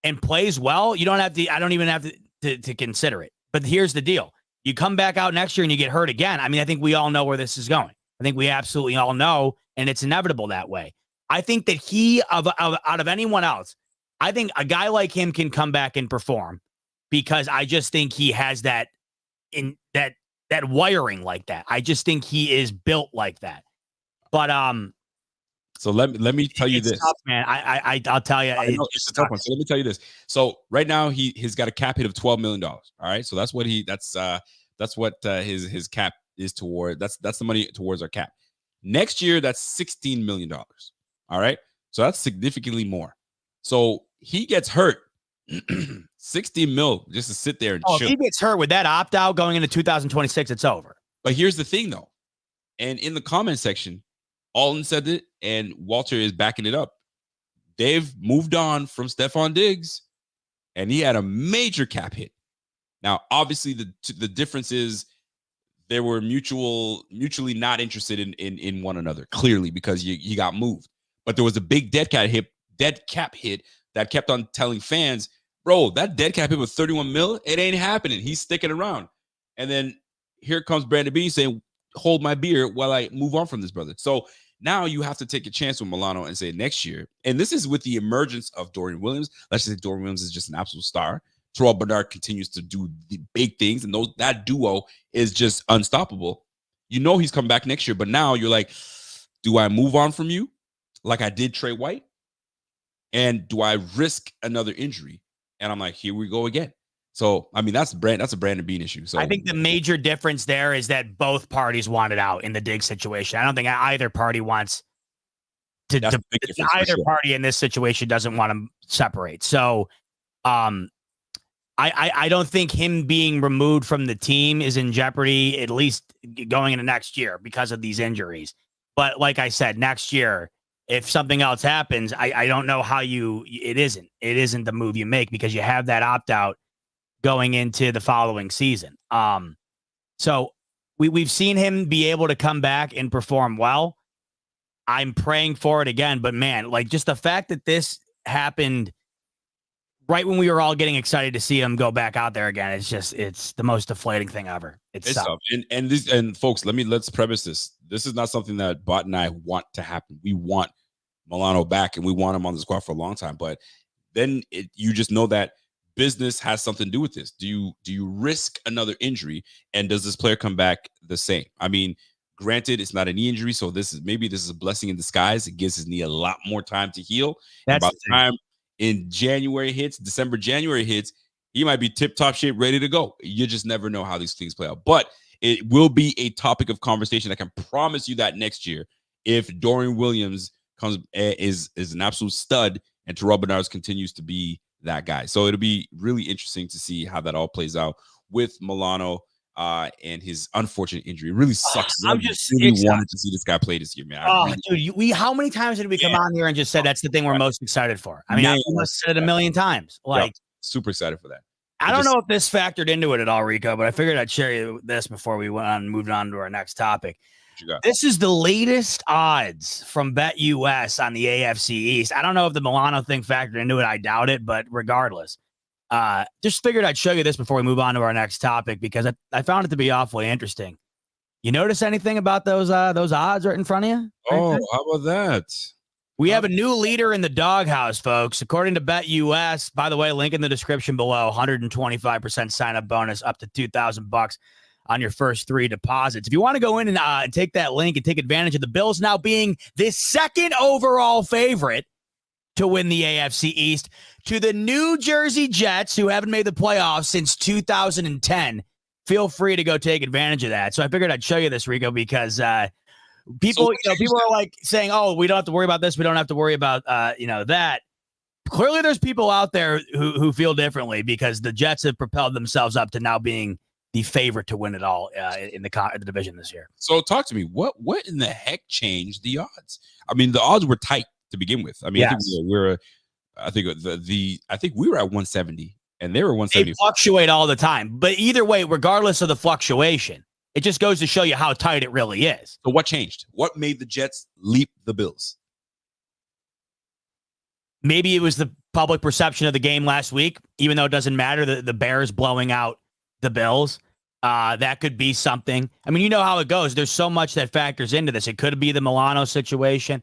and plays well. You don't have to. I don't even have to consider it. But here's the deal: you come back out next year and you get hurt again. I mean, I think we all know where this is going. I think we absolutely all know, and it's inevitable that way. I think that out of anyone else, I think a guy like him can come back and perform because I just think he has that wiring like that. I just think he is built like that. But so let me tell you this, tough, man. I'll tell you, it's a tough one. So let me tell you this. So right now he's got a cap hit of $12 million. All right, so that's what his cap is toward. That's the money towards our cap. Next year, that's $16 million. All right, so that's significantly more. So he gets hurt. 60 mil just to sit there and chill. If he gets hurt with that opt-out going into 2026, it's over. But here's the thing, though. And in the comment section, Alton said it, and Walter is backing it up. They've moved on from Stephon Diggs, and he had a major cap hit. Now, obviously, the difference is they were mutually not interested in one another, clearly, because he got moved. But there was a big dead cap hit that kept on telling fans, bro, that dead cap hit was 31 mil. It ain't happening. He's sticking around. And then here comes Brandon B saying, hold my beer while I move on from this, brother. So now you have to take a chance with Milano and say next year. And this is with the emergence of Dorian Williams. Let's just say Dorian Williams is just an absolute star. Terrell Bernard continues to do the big things. And that duo is just unstoppable. You know he's coming back next year. But now you're like, do I move on from you like I did Trey White? And do I risk another injury? And I'm like, here we go again. So, I mean, that's a Brandon Beane issue. So I think the major difference there is that both parties wanted out in the Diggs situation. I don't think either party wants to either party in this situation doesn't want to separate. So, I don't think him being removed from the team is in jeopardy, at least going into next year because of these injuries. But like I said, next year, if something else happens, I don't know how it isn't the move you make because you have that opt-out going into the following season. So we've seen him be able to come back and perform well. I'm praying for it again, but man, like just the fact that this happened right when we were all getting excited to see him go back out there again, it's the most deflating thing ever. It's tough. And folks, let's premise this. This is not something that Bot and I want to happen. We want Milano back and we want him on the squad for a long time. But then you just know that business has something to do with this. Do you risk another injury? And does this player come back the same? I mean, granted, it's not a knee injury, so this is a blessing in disguise. It gives his knee a lot more time to heal. That's by the time December, January hits, he might be tip-top shape, ready to go. You just never know how these things play out. But it will be a topic of conversation. I can promise you that next year, if Dorian Williams is an absolute stud and Terrell Bernard continues to be that guy. So it'll be really interesting to see how that all plays out with Milano and his unfortunate injury. It really sucks. I really wanted to see this guy play this year, man. Dude, how many times did we come on here and just said that's the thing we're most excited for? I mean, I must have said it a million times. Like, super excited for that. I don't know if this factored into it at all, Rico, but I figured I'd share you this before we moved on to our next topic. This is the latest odds from BetUS on the AFC East. I don't know if the Milano thing factored into it. I doubt it, but regardless, just figured I'd show you this before we move on to our next topic because I found it to be awfully interesting. You notice anything about those odds right in front of you? Oh, how about that? We have a new leader in the doghouse, folks. According to BetUS, by the way, link in the description below, 125% sign-up bonus up to $2,000 on your first 3 deposits. If you want to go in and take that link and take advantage of the Bills now being the second overall favorite to win the AFC East to the New Jersey Jets, who haven't made the playoffs since 2010, feel free to go take advantage of that. So I figured I'd show you this, Rico, because people are like saying, oh, we don't have to worry about this. We don't have to worry about, that. Clearly there's people out there who feel differently because the Jets have propelled themselves up to now being the favorite to win it all in the division this year. So talk to me. What in the heck changed the odds? I mean, the odds were tight to begin with. I mean, Yes. I think I think we were at 170 and they were 170. They fluctuate all the time, but either way, regardless of the fluctuation, it just goes to show you how tight it really is. So what changed? What made the Jets leap the Bills? Maybe it was the public perception of the game last week, even though it doesn't matter, the Bears blowing out the Bills. That could be something. I mean, you know how it goes. There's so much that factors into this. It could be the Milano situation.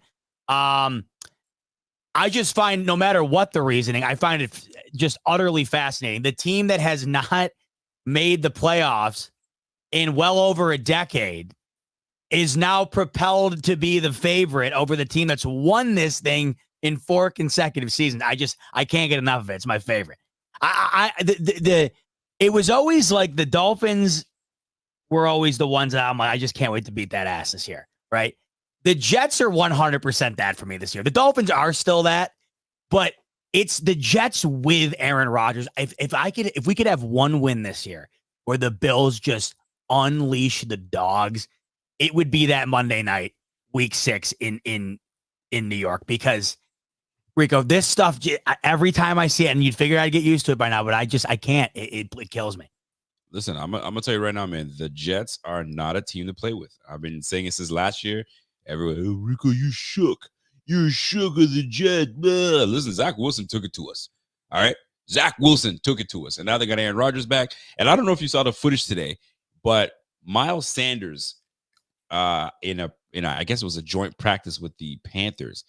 I just find, no matter what the reasoning, I find it just utterly fascinating. The team that has not made the playoffs in well over a decade is now propelled to be the favorite over the team that's won this thing in 4 consecutive seasons. I can't get enough of it. It's my favorite. It was always like the Dolphins were always the ones that I'm like, I just can't wait to beat that ass this year, right? The Jets are 100% that for me this year. The Dolphins are still that, but it's the Jets with Aaron Rodgers. If we could have one win this year where the Bills just unleash the dogs, it would be that Monday night, week 6 in New York, because Rico, this stuff, every time I see it, and you'd figure I'd get used to it by now, but I can't. It kills me. Listen, I'm gonna tell you right now, man. The Jets are not a team to play with. I've been saying it since last year. Everyone, oh, Rico, you shook. You're shook of the Jets. Blah. Listen, Zach Wilson took it to us. All right, Zach Wilson took it to us, and now they got Aaron Rodgers back. And I don't know if you saw the footage today, but Miles Sanders, in a I guess it was a joint practice with the Panthers,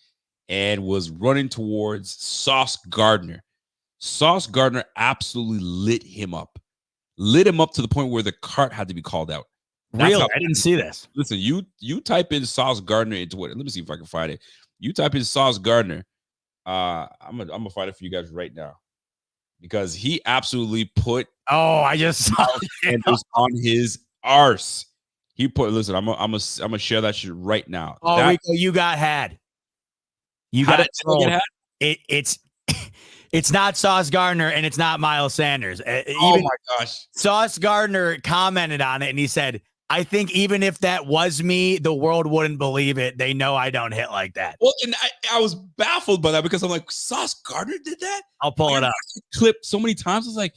and was running towards Sauce Gardner. Sauce Gardner absolutely lit him up to the point where the cart had to be called out. Really? I didn't see this. Listen, you type in Sauce Gardner into what? Let me see if I can find it. You type in Sauce Gardner. I'm gonna find it for you guys right now, because he absolutely put I just saw it on his arse. He put, listen, I'm gonna share that shit right now. Oh, Rico, you got had. You How got did get had? It's not Sauce Gardner and it's not Miles Sanders. Oh my gosh. Sauce Gardner commented on it and he said, I think even if that was me, the world wouldn't believe it. They know I don't hit like that. Well, and I was baffled by that, because I'm like, Sauce Gardner did that? I'll pull it up. Clip so many times. I was like,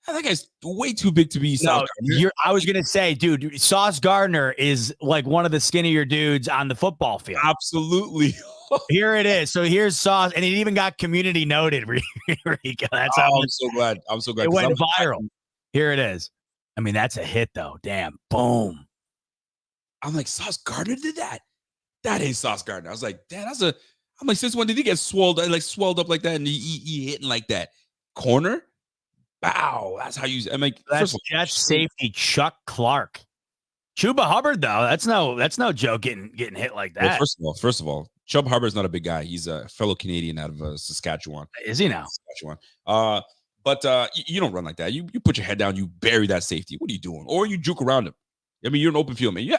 that guy's way too big to be Sauce Gardner. I was going to say, dude, Sauce Gardner is like one of the skinnier dudes on the football field. Absolutely. Here it is. So here's Sauce, and it even got community noted, Rico. That's how I'm so glad. I'm so glad. It went viral. Here it is. I mean, that's a hit, though. Damn. Boom. I'm like, Sauce Gardner did that? That ain't Sauce Gardner. I was like, damn, I'm like, since when did he get swelled up like that and he hitting like that? Corner? Bow. That's how you. I'm like, that's safety Chuck Clark. Chuba Hubbard, though, that's no joke getting hit like that. Well, first of all, Chubb Hubbard's not a big guy. He's a fellow Canadian out of Saskatchewan. Is he now? Saskatchewan. But you don't run like that. You put your head down. You bury that safety. What are you doing? Or you juke around him. I mean, you're an open field man. Yeah,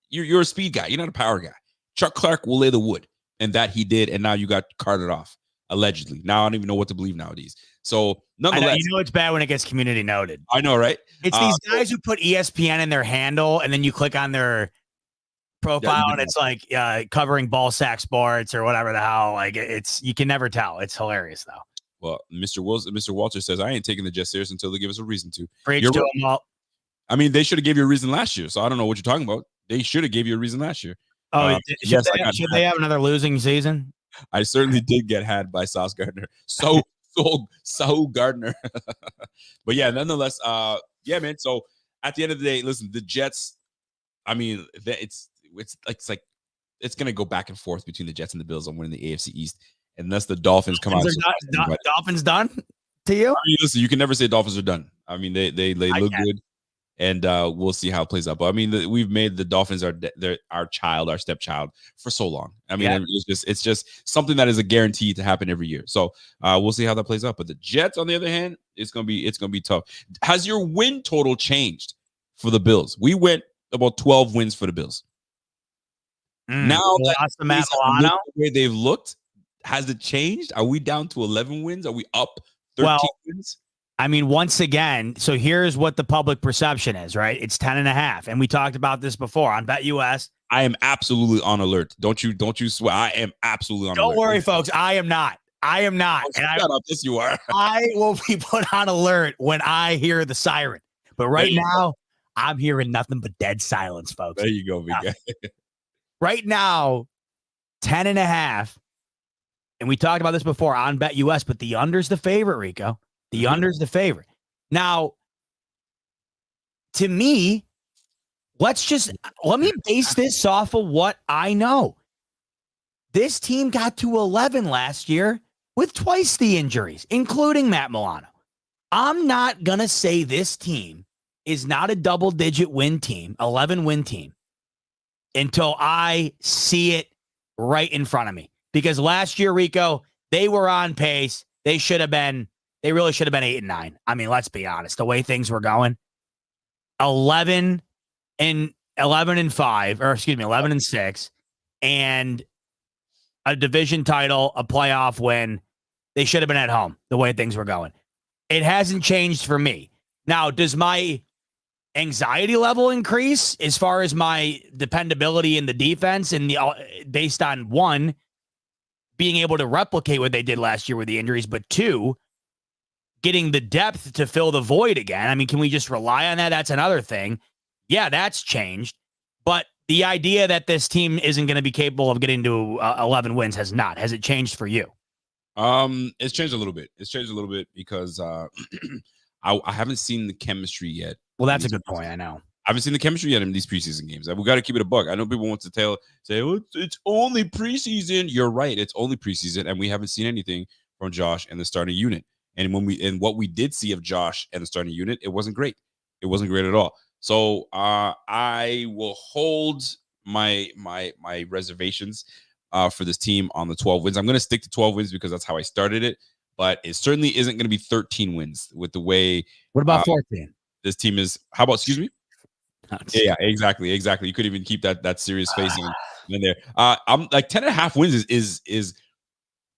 you're a speed guy. You're not a power guy. Chuck Clark will lay the wood, and that he did. And now you got carted off allegedly. Now I don't even know what to believe nowadays. So nonetheless, it's bad when it gets community noted. I know, right? It's these guys who put ESPN in their handle, and then you click on their profile, and it's like covering ball sack sports or whatever the hell. Like you can never tell. It's hilarious though. Well, Mr. Walter says I ain't taking the Jets serious until they give us a reason to. Preach to them all. I mean, they should have gave you a reason last year, so I don't know what you're talking about. They should have gave you a reason last year. Oh, should they have another losing season? I certainly did get had by Sauce Gardner. So Gardner. But yeah, nonetheless, yeah, man. So at the end of the day, listen, the Jets. I mean, it's gonna go back and forth between the Jets and the Bills on winning the AFC East, unless the Dolphins come out. Dolphins done to you? I mean, listen, you can never say Dolphins are done. I mean, they look good, and we'll see how it plays out. But I mean, we've made the Dolphins our child, our stepchild for so long. I mean, it's just something that is a guarantee to happen every year. So we'll see how that plays out. But the Jets, on the other hand, it's gonna be tough. Has your win total changed for the Bills? We went about 12 wins for the Bills. Now that the way they've looked, has it changed? Are we down to 11 wins? Are we up 13 wins? I mean, once again, so here's what the public perception is, right? It's 10.5. And we talked about this before on BetUS. I am absolutely on alert. Don't you swear. I am absolutely on alert. Don't worry, folks. I am not. And Yes, you are. I will be put on alert when I hear the siren. But right now, I'm hearing nothing but dead silence, folks. There you go, big guy. Right now, 10.5. And we talked about this before on BetUS, but the under's the favorite, Rico. The under's the favorite. Now, to me, let me base this off of what I know. This team got to 11 last year with twice the injuries, including Matt Milano. I'm not going to say this team is not a double-digit win team, 11-win team, until I see it right in front of me. Because last year, Rico, they were on pace. They really should have been 8-9. I mean, let's be honest. The way things were going, 11-5, or excuse me, 11-6, and a division title, a playoff win. They should have been at home. The way things were going, it hasn't changed for me. Now, does my anxiety level increase as far as my dependability in the defense and based on one, being able to replicate what they did last year with the injuries, but two, getting the depth to fill the void again? I mean, can we just rely on that? That's another thing. Yeah, that's changed. But the idea that this team isn't going to be capable of getting to 11 wins has not. Has it changed for you? It's changed a little bit. Because I haven't seen the chemistry yet. Well, that's a good point. I know. I haven't seen the chemistry yet in these preseason games. We got to keep it a buck. I know people want to say, oh, it's only preseason. You're right. It's only preseason. And we haven't seen anything from Josh and the starting unit. And what we did see of Josh and the starting unit, it wasn't great. It wasn't great at all. So I will hold my reservations for this team on the 12 wins. I'm going to stick to 12 wins because that's how I started it. But it certainly isn't going to be 13 wins with the way. What about 14? This team is. How about? Excuse me. Yeah, exactly. You could even keep that serious face in there. I'm like 10.5 wins is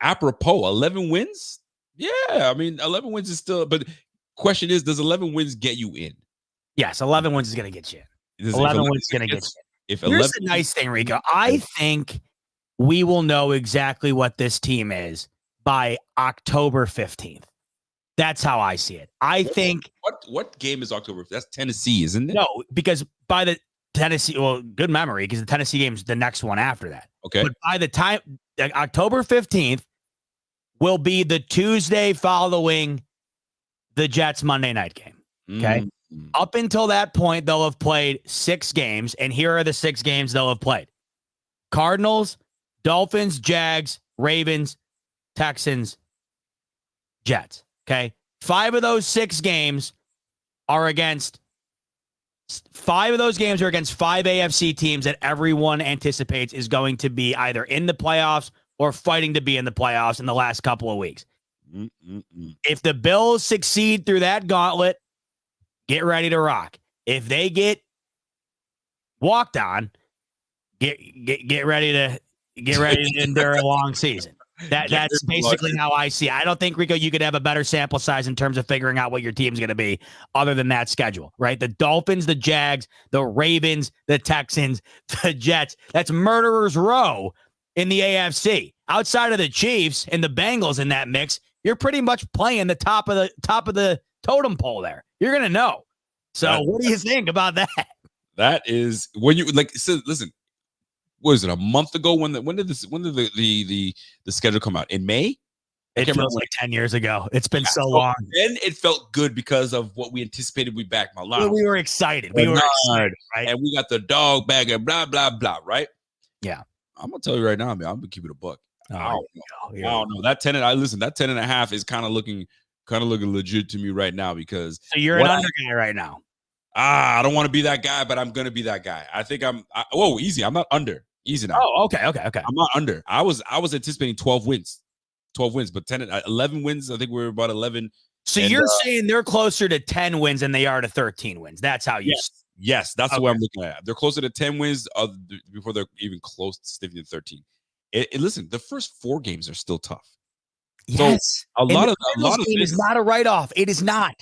apropos. 11 wins. Yeah, I mean 11 wins is still. But question is, does 11 wins get you in? Yes, 11 wins is going to get you in. 11 wins is going to get you in. Here's the nice thing, Rico. I think we will know exactly what this team is by October 15th. That's how I see it. I think. What game is October? That's Tennessee, isn't it? No, because by the Tennessee, well, good memory, because the Tennessee game's the next one after that. Okay. But by the time October 15th will be the Tuesday following the Jets Monday night game. Okay. Mm-hmm. Up until that point, they'll have played 6 games, and here are the 6 games they'll have played: Cardinals, Dolphins, Jags, Ravens, Texans, Jets. Okay. 5 of those 6 games are against 5 AFC teams that everyone anticipates is going to be either in the playoffs or fighting to be in the playoffs in the last couple of weeks. If the Bills succeed through that gauntlet, get ready to rock. If they get walked on, get ready to endure a long season. That's basically how I see it. I don't think, Rico, you could have a better sample size in terms of figuring out what your team's going to be other than that schedule, right? The Dolphins, the Jags, the Ravens, the Texans, the Jets. That's murderer's row in the AFC. Outside of the Chiefs and the Bengals in that mix, you're pretty much playing the top of the totem pole there. You're going to know. So what do you think about that? That is when you like. So listen, what is it? A month ago? When did the schedule come out? In May? It feels like 10 years ago. It's been so long. Then it felt good because of what we anticipated. We back Milano. We were excited. We were excited, right? And we got the dog bag and blah blah blah. Right? Yeah. I'm gonna tell you right now, man. I'm gonna keep it a buck. I don't know. That 10.5 is kind of looking legit to me right now because. So you're an under guy right now. I don't want to be that guy, but I'm gonna be that guy. I think easy. I'm not under. Easy now. Oh, okay. I'm not under. I was anticipating 12 wins, but 11 wins. I think we're about 11. So you're saying they're closer to 10 wins than they are to 13 wins. That's how you. Yes, that's the way I'm looking at it. They're closer to 10 wins before they're even close to sticking to 13. Listen, the first 4 games are still tough. Yes. So a lot of game is not a write-off. It is not.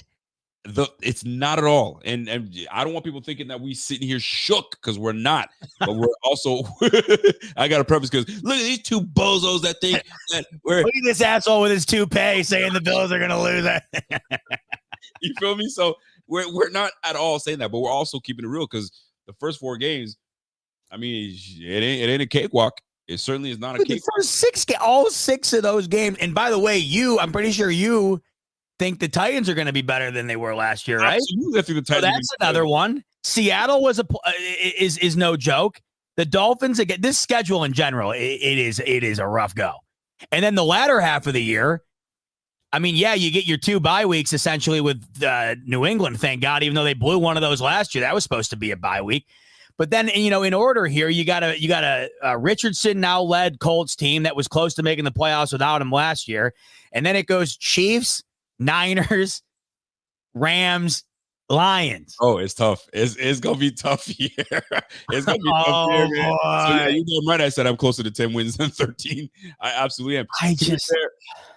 It's not at all. And I don't want people thinking that we sitting here shook, because we're not. But we're also I got to preface, because look at these two bozos that think that we're look at this asshole with his toupee saying the Bills are gonna lose it. You feel me? So we're not at all saying that, but we're also keeping it real, because the first 4 games, I mean, it ain't a cakewalk. It certainly is not a cakewalk. The first all 6 of those games. And by the way, I'm pretty sure you think the Titans are going to be better than they were last year, right? Absolutely. I think the Titans. So that's another one. Seattle is no joke. The Dolphins, again, this schedule in general, it is a rough go. And then the latter half of the year, I mean, yeah, you get your 2 bye weeks essentially with New England. Thank God, even though they blew one of those last year, that was supposed to be a bye week. But then, in order here, you got a Richardson now led Colts team that was close to making the playoffs without him last year, and then it goes Chiefs, Niners, Rams, Lions. Oh, it's tough. It's gonna be tough here. It's gonna be tough here, man. So, yeah, you know, right? I said I'm closer to 10 wins than 13. I absolutely am.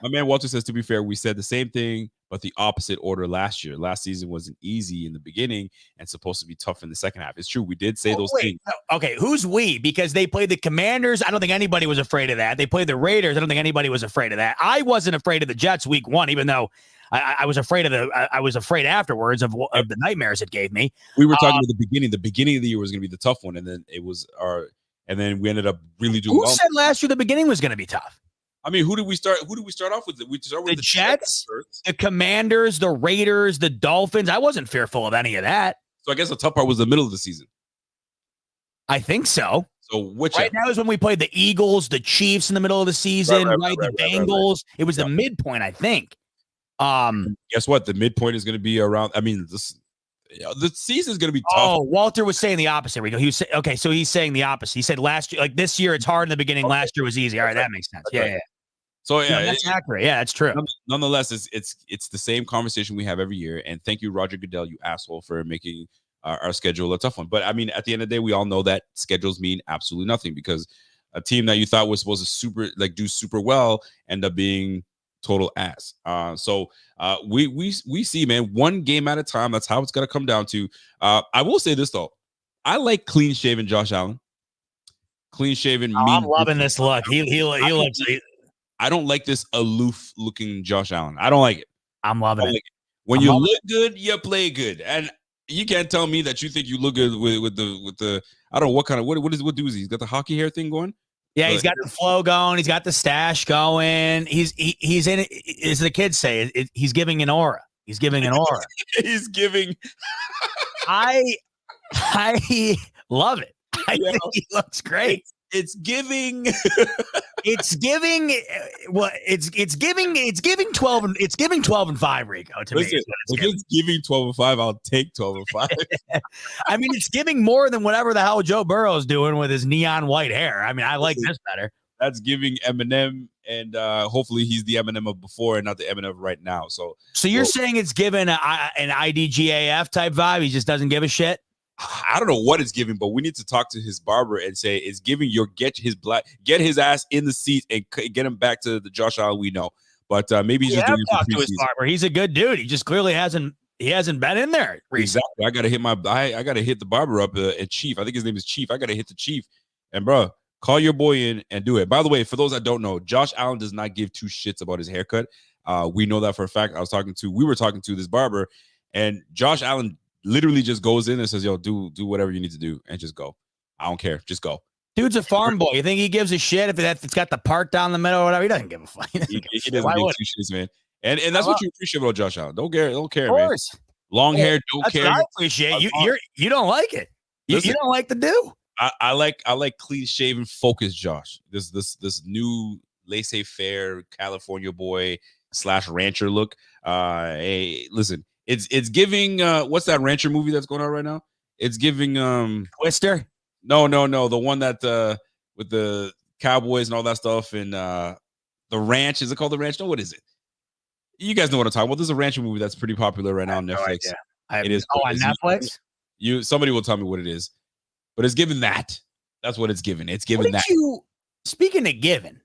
My man Walter says, to be fair, we said the same thing, but the opposite order last year. Last season wasn't easy in the beginning and supposed to be tough in the second half. It's true. We did say those things. Okay, who's we? Because they played the Commanders. I don't think anybody was afraid of that. They played the Raiders. I don't think anybody was afraid of that. I wasn't afraid of the Jets week 1, even though I was afraid of I was afraid afterwards of the nightmares it gave me. We were talking about the beginning. The beginning of the year was going to be the tough one, and then it was and then we ended up really doing well. Who said last year the beginning was going to be tough? I mean, who did we start off with? We start with the Jets, the Commanders, the Raiders, the Dolphins. I wasn't fearful of any of that. So I guess the tough part was the middle of the season. I think so. So right now is when we played the Eagles, the Chiefs in the middle of the season, the Bengals. It was the midpoint, I think. Guess what? The midpoint is going to be around. I mean, the season is going to be tough. Oh, Walter was saying the opposite, Rico. He was okay. So he's saying the opposite. He said last year, like this year, it's hard in the beginning. Okay. Last year was easy. All right, that makes sense. Yeah. So yeah, that's accurate. Yeah, that's true. Nonetheless, it's the same conversation we have every year. And thank you, Roger Goodell, you asshole, for making our schedule a tough one. But I mean, at the end of the day, we all know that schedules mean absolutely nothing, because a team that you thought was supposed to do super well end up being total ass. So we see, man, one game at a time. That's how it's gonna come down to. I will say this though, I like clean shaven Josh Allen. Clean shaven. I'm loving this look. He looks. I don't like this aloof looking Josh Allen. I don't like it. I'm loving it. When you look good, you play good, and you can't tell me that you think you look good with the I don't know what kind of what do is he? He's got the hockey hair thing going. Yeah, he's got the flow going. He's got the stash going. He's in it, as the kids say. He's giving an aura. He's giving an aura. He's giving. I love it. I think he looks great. It's giving. It's giving 12 and it's giving 12-5, Rico. To Listen, me, if it's giving 12-5, I'll take 12-5. I mean, it's giving more than whatever the hell Joe Burrow's doing with his neon white hair. I mean, I like this better. That's giving Eminem, and hopefully he's the Eminem of before and not the Eminem of right now. So you're saying it's given an IDGAF type vibe? He just doesn't give a shit. I don't know what it's giving, but we need to talk to his barber and say it's giving get his ass in the seat and get him back to the Josh Allen we know. But maybe he's just doing talk to his barber. He's a good dude. He just clearly hasn't been in there recently. Exactly. I gotta hit the barber up at Chief. I think his name is Chief. I gotta hit the Chief, and bro, call your boy in and do it. By the way, for those that don't know, Josh Allen does not give 2 shits about his haircut. We know that for a fact. We were talking to this barber, and Josh Allen literally just goes in and says, yo, do whatever you need to do and just go. I don't care. Just go. Dude's a farm boy. You think he gives a shit if it's got the part down the middle or whatever? He doesn't give a fuck. He doesn't give 2 shits, man. And that's what you appreciate about Josh Allen. Don't care, of man. Long hair, don't care. What I appreciate. You don't like it. You don't like the do. I like clean shaven, focused Josh. This new laissez-faire California boy / rancher look. Hey, listen. It's giving what's that rancher movie that's going on right now? It's giving Twister. No, the one that with the cowboys and all that stuff, and the ranch. Is it called The Ranch? No, what is it? You guys know what I'm talking about. There's a rancher movie that's pretty popular right now on Netflix. It is on Netflix. Somebody will tell me what it is, but it's given that. That's what it's given. It's given that. Speaking of given,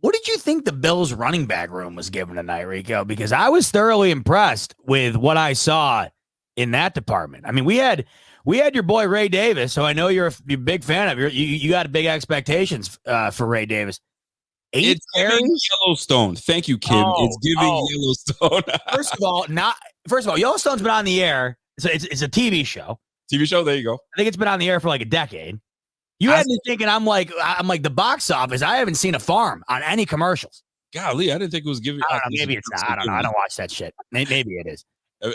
What did you think the Bills running back room was given tonight, Rico? Because I was thoroughly impressed with what I saw in that department. I mean, we had your boy Ray Davis, so I know you're a big fan of. You got big expectations for Ray Davis. It's giving Yellowstone. Thank you, Kim. It's giving Yellowstone. First of all, Yellowstone's been on the air. So it's a TV show. TV show. There you go. I think it's been on the air for like a decade. You had me thinking I'm like the box office. I haven't seen a farm on any commercials. Golly, I didn't think it was giving. I don't know, maybe it's not. I don't know. I don't watch that shit. Maybe it is. But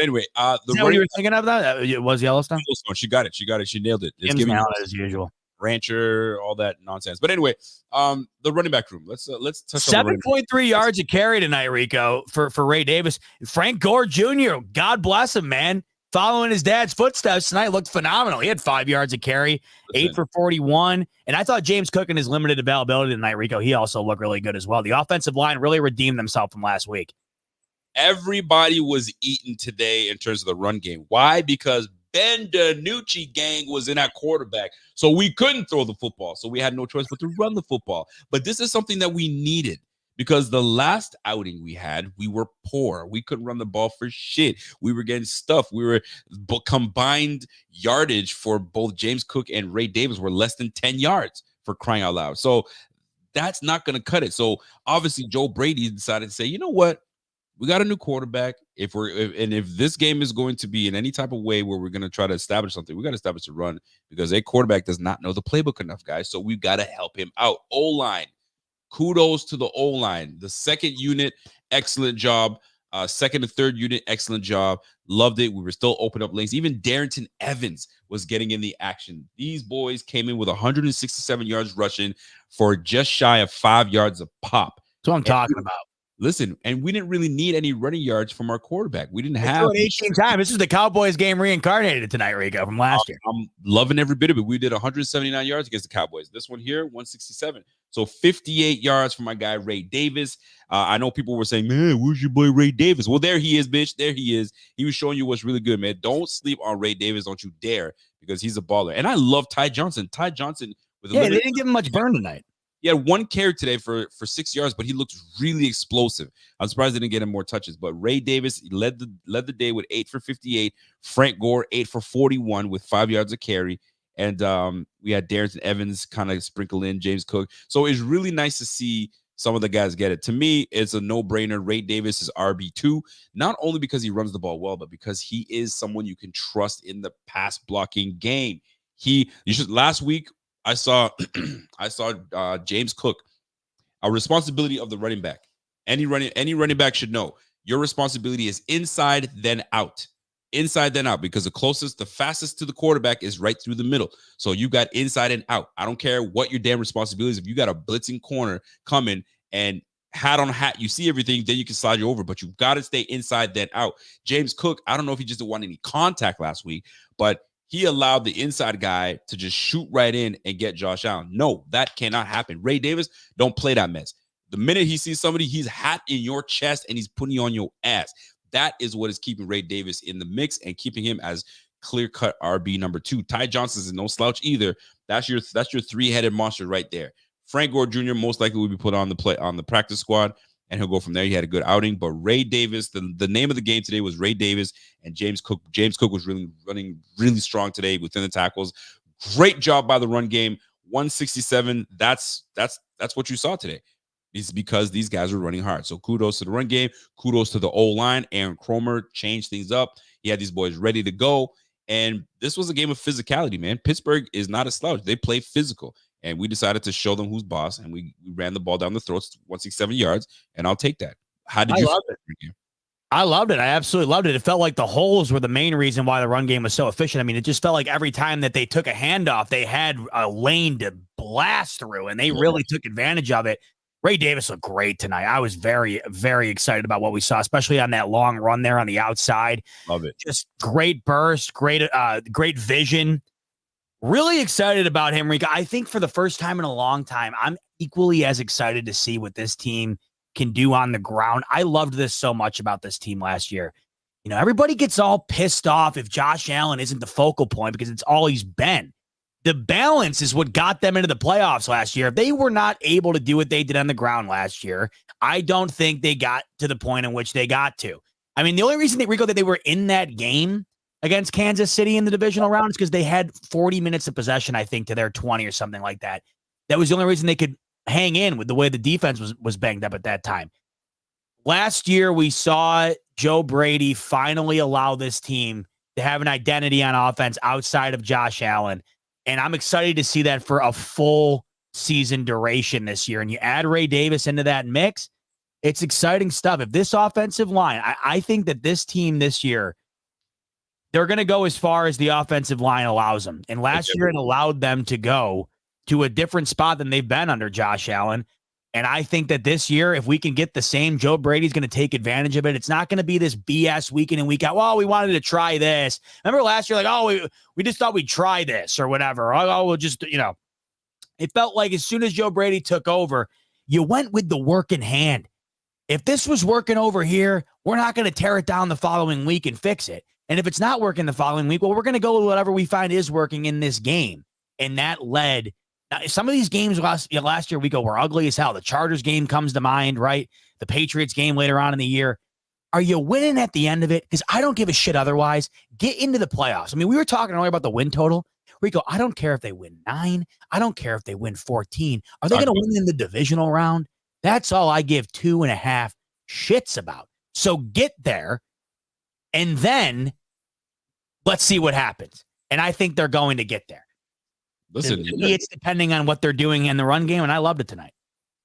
anyway, is that what you were thinking of? That it was Yellowstone. She got it. She nailed it. It's giving it as usual. Rancher, all that nonsense. But anyway, the running back room. Let's touch 7.3 yards a carry tonight, Rico, for Ray Davis. Frank Gore Jr., God bless him, man. Following his dad's footsteps tonight, looked phenomenal. He had 5 yards a carry, 8 for 41. And I thought James Cook and his limited availability tonight, Rico, he also looked really good as well. The offensive line really redeemed themselves from last week. Everybody was eaten today in terms of the run game. Why? Because Ben DiNucci gang was in at quarterback. So we couldn't throw the football. So we had no choice but to run the football. But this is something that we needed. Because the last outing we had, we were poor. We couldn't run the ball for shit. We were getting stuffed. We were combined yardage for both James Cook and Ray Davis were less than 10 yards, for crying out loud. So that's not going to cut it. So obviously Joe Brady decided to say, you know what? We got a new quarterback. If this game is going to be in any type of way where we're going to try to establish something, we got to establish a run because a quarterback does not know the playbook enough, guys. So we've got to help him out. O-line. Kudos to the O-line. The second unit, excellent job. Second and third unit, excellent job. Loved it. We were still opening up lanes. Even Darrington Evans was getting in the action. These boys came in with 167 yards rushing for just shy of 5 yards a pop. That's what I'm talking about. Listen, and we didn't really need any running yards from our quarterback. We didn't have 18 times. This is the Cowboys game reincarnated tonight, Rico, from last year. I'm loving every bit of it. We did 179 yards against the Cowboys. This one here, 167. So 58 yards for my guy, Ray Davis. I know people were saying, man, where's your boy Ray Davis? Well, there he is, bitch. There he is. He was showing you what's really good, man. Don't sleep on Ray Davis. Don't you dare, because he's a baller. And I love Ty Johnson. Ty Johnson. They didn't give him much burn tonight. He had 1 carry today for 6 yards, but he looked really explosive. I'm surprised they didn't get him more touches. But Ray Davis led the day with 8 for 58. Frank Gore 8 for 41 with 5 yards a carry. And we had Darrington Evans kind of sprinkle in, James Cook. So it's really nice to see some of the guys get it. To me, it's a no-brainer. Ray Davis is RB2, not only because he runs the ball well, but because he is someone you can trust in the pass blocking game. Last week, I saw James Cook, a responsibility of the running back. Any running back should know your responsibility is inside, then out. Inside, then out, because the fastest to the quarterback is right through the middle. So you got inside and out. I don't care what your damn responsibility is. If you got a blitzing corner coming and hat on hat, you see everything, then you can slide you over. But you've got to stay inside, then out. James Cook, I don't know if he just didn't want any contact last week, but he allowed the inside guy to just shoot right in and get Josh Allen. No, that cannot happen. Ray Davis, don't play that mess. The minute he sees somebody, he's hat in your chest and he's putting you on your ass. That is what is keeping Ray Davis in the mix and keeping him as clear-cut RB number 2. Ty Johnson is no slouch either. That's your three-headed monster right there. Frank Gore Jr. most likely will be put on the practice squad, and he'll go from there. He had a good outing, but Ray Davis, the name of the game today was Ray Davis and James Cook. James Cook was running really strong today within the tackles. Great job by the run game. 167. That's what you saw today. It's because these guys are running hard. So kudos to the run game. Kudos to the O-line. Aaron Cromer changed things up. He had these boys ready to go. And this was a game of physicality, man. Pittsburgh is not a slouch. They play physical. And we decided to show them who's boss. And we ran the ball down the throats, 167 yards. And I'll take that. How did you feel that? I loved it. I absolutely loved it. It felt like the holes were the main reason why the run game was so efficient. I mean, it just felt like every time that they took a handoff, they had a lane to blast through. And they really took advantage of it. Ray Davis looked great tonight. I was very, very excited about what we saw, especially on that long run there on the outside. Love it. Just great burst, great vision. Really excited about him, Rico. I think for the first time in a long time, I'm equally as excited to see what this team can do on the ground. I loved this so much about this team last year. You know, everybody gets all pissed off if Josh Allen isn't the focal point because it's all he's been. the balance is what got them into the playoffs last year. If they were not able to do what they did on the ground last year, I don't think they got to the point in which they got to. I mean, the only reason Rico, that they were in that game against Kansas City in the divisional round is because they had 40 minutes of possession, I think, to their 20 or something like that. That was the only reason they could hang in with the way the defense was banged up at that time. Last year, we saw Joe Brady finally allow this team to have an identity on offense outside of Josh Allen. And I'm excited to see that for a full season duration this year. And you add Ray Davis into that mix, it's exciting stuff. If this offensive line, I think that this team this year, they're going to go as far as the offensive line allows them. And last year, it allowed them to go to a different spot than they've been under Josh Allen. And I think that this year, if we can get the same, Joe Brady's going to take advantage of it. It's not going to be this BS week in and week out. Well, we wanted to try this. Remember last year, like, oh, we just thought we'd try this or whatever. Oh, we'll just, it felt like as soon as Joe Brady took over, you went with the work in hand. If this was working over here, we're not going to tear it down the following week and fix it. And if it's not working the following week, well, we're going to go with whatever we find is working in this game. And that led. Now, some of these games last year we go were ugly as hell. The Chargers game comes to mind, right? The Patriots game later on in the year. Are you winning at the end of it? Because I don't give a shit otherwise. Get into the playoffs. I mean, we were talking earlier about the win total. Rico, I don't care if they win 9. I don't care if they win 14. Are they going to win in the divisional round? That's all I give 2.5 shits about. So get there, and then let's see what happens. And I think they're going to get there. Listen, it's depending on what they're doing in the run game, and I loved it tonight.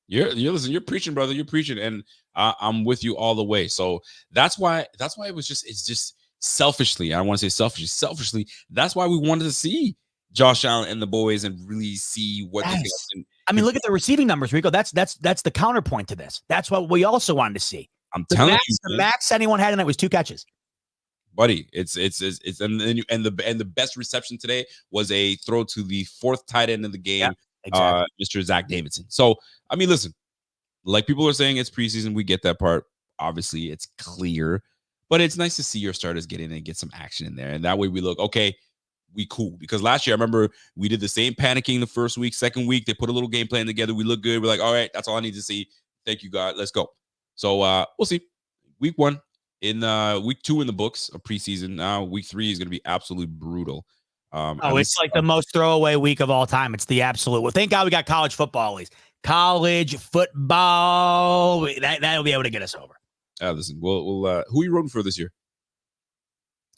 You're preaching, brother. You're preaching, and I'm with you all the way. So that's why it's just selfishly. I don't want to say selfishly. That's why we wanted to see Josh Allen and the boys and really see what they can. I mean, look at the receiving numbers, Rico. That's the counterpoint to this. That's what we also wanted to see. I'm telling you, the max anyone had tonight was 2 catches. Buddy, it's and the best reception today was a throw to the 4th tight end of the game, exactly. Mr. Zach Davidson. So I mean, listen, like people are saying, it's preseason. We get that part. Obviously, it's clear, but it's nice to see your starters get in and get some action in there, and that way we look okay. We cool, because last year I remember we did the same panicking the first week, second week they put a little game plan together. We look good. We're like, all right, that's all I need to see. Thank you, God. Let's go. So we'll see. Week 1. In week 2 in the books of preseason. Now week 3 is going to be absolutely brutal. It's like the most throwaway week of all time. It's the absolute. Well, thank God we got college football at least. College football, that'll be able to get us over. Listen, we'll who are you rooting for this year?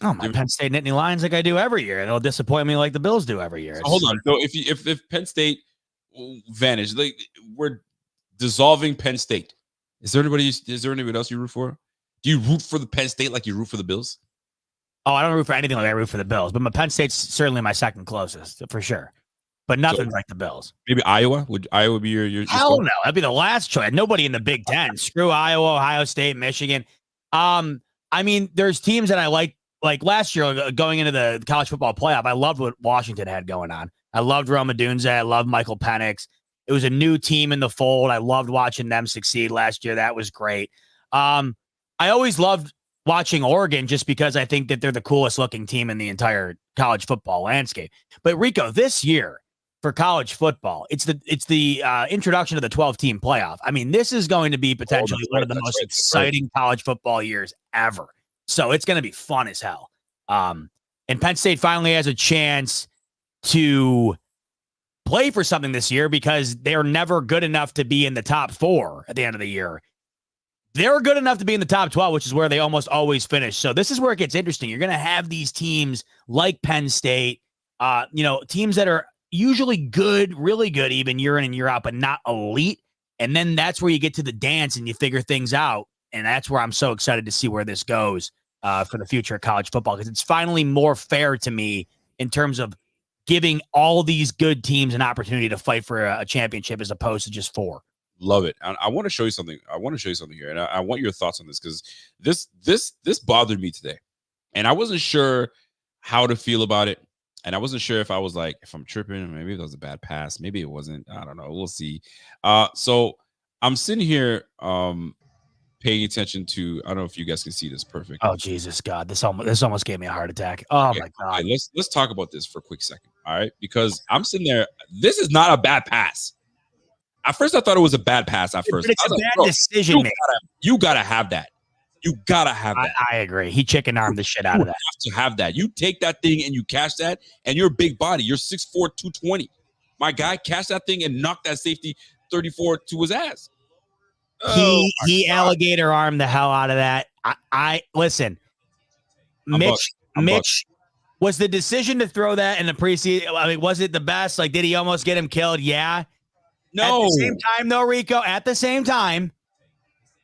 Oh, my Penn State Nittany Lions, like I do every year. They'll disappoint me like the Bills do every year. So hold on. So if Penn State vanish, like we're dissolving Penn State. Is there anybody else you root for? Do you root for the Penn State like you root for the Bills? Oh, I don't root for anything like I root for the Bills, but my Penn State's certainly my second closest for sure. But nothing like the Bills. Maybe Iowa? Would Iowa be your hell no? That'd be the last choice. Nobody in the Big Ten. Screw Iowa, Ohio State, Michigan. I mean, there's teams that I like last year going into the college football playoff. I loved what Washington had going on. I loved Roma Dunze. I loved Michael Penix. It was a new team in the fold. I loved watching them succeed last year. That was great. I always loved watching Oregon just because I think that they're the coolest looking team in the entire college football landscape. But Rico, this year for college football, it's the introduction to the 12-team playoff. I mean, this is going to be potentially one of the most exciting college football years ever. So it's going to be fun as hell. And Penn State finally has a chance to play for something this year because they're never good enough to be in the top 4 at the end of the year. They're good enough to be in the top 12, which is where they almost always finish. So this is where it gets interesting. You're going to have these teams like Penn State, teams that are usually good, really good, even year in and year out, but not elite. And then that's where you get to the dance and you figure things out. And that's where I'm so excited to see where this goes for the future of college football, because it's finally more fair to me in terms of giving all these good teams an opportunity to fight for a championship as opposed to just 4. Love it. I want to show you something. Here, and I want your thoughts on this, because this bothered me today, and I wasn't sure how to feel about it, and I wasn't sure if I was like, if I'm tripping, maybe it was a bad pass, maybe it wasn't. I don't know. We'll see. So I'm sitting here, paying attention to. I don't know if you guys can see this perfect. Oh Jesus God! This almost gave me a heart attack. Oh my God! Let's talk about this for a quick second. All right, because I'm sitting there. This is not a bad pass. At first, I thought it was a bad pass. At first, but it's a bad decision. You gotta have that. You gotta have that. I agree. He chicken armed the shit out of that. You have to have that. You take that thing and you catch that, and you're a big body. You're 6'4", 220. My guy, catch that thing and knock that safety 34 to his ass. He alligator armed the hell out of that. I listen. Mitch, was the decision to throw that in the preseason? I mean, was it the best? Like, did he almost get him killed? Yeah. No. At the same time, though, Rico. At the same time,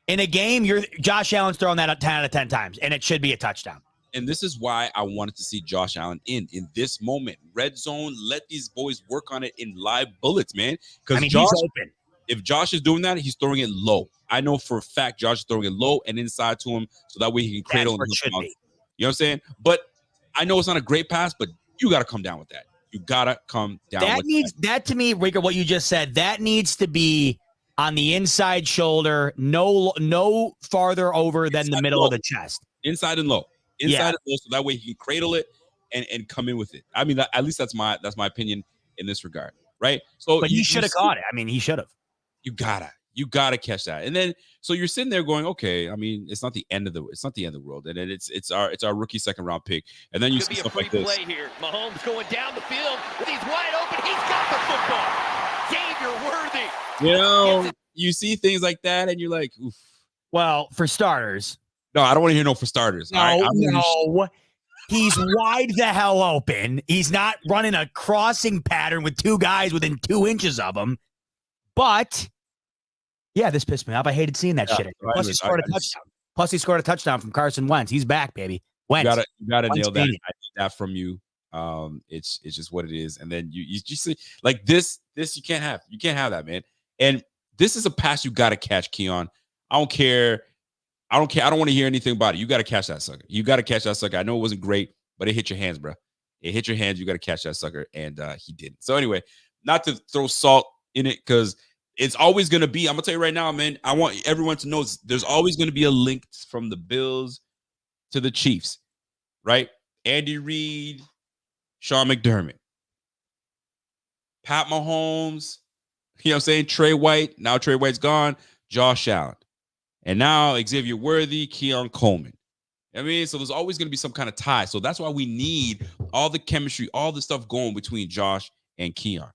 in a game, Josh Allen's throwing that 10 out of 10 times, and it should be a touchdown. And this is why I wanted to see Josh Allen in this moment. Red zone, let these boys work on it in live bullets, man. Because he's open. If Josh is doing that, he's throwing it low. I know for a fact Josh is throwing it low and inside to him, so that way he can cradle him. You know what I'm saying? But I know it's not a great pass, but you got to come down with that. You got to come down with that. To me, Rico, what you just said, that needs to be on the inside shoulder, no farther over than the middle of the chest. Inside and low. Inside and low, so that way he can cradle it and come in with it. I mean, at least that's my opinion in this regard, right? So, but he should have caught it. I mean, he should have. You gotta catch that. And then so you're sitting there going, okay, I mean, it's not the end of the world. And then it's our rookie second round pick. And then you see stuff like this. Play here. Mahomes going down the field. He's wide open. He's got the football. Xavier Worthy. You know, you see things like that, and you're like, oof. Well, for starters. No, I don't want to hear no for starters. No. He's wide the hell open. He's not running a crossing pattern with two guys within 2 inches of him. But yeah, this pissed me off. I hated seeing that shit. Plus, he scored a touchdown. Plus, he scored a touchdown from Carson Wentz. He's back, baby. Wentz. You gotta nail that. I need that from you. It's just what it is. And then you just see like this you can't have. You can't have that, man. And this is a pass you gotta catch, Keon. I don't care. I don't want to hear anything about it. You gotta catch that sucker. I know it wasn't great, but it hit your hands, bro. It hit your hands. You gotta catch that sucker, and he didn't. So anyway, not to throw salt in it because it's always going to be, I'm going to tell you right now, man, I want everyone to know there's always going to be a link from the Bills to the Chiefs, right? Andy Reid, Sean McDermott, Pat Mahomes, you know what I'm saying? Trey White. Now Trey White's gone. Josh Allen. And now Xavier Worthy, Keon Coleman. I mean, so there's always going to be some kind of tie. So that's why we need all the chemistry, all the stuff going between Josh and Keon.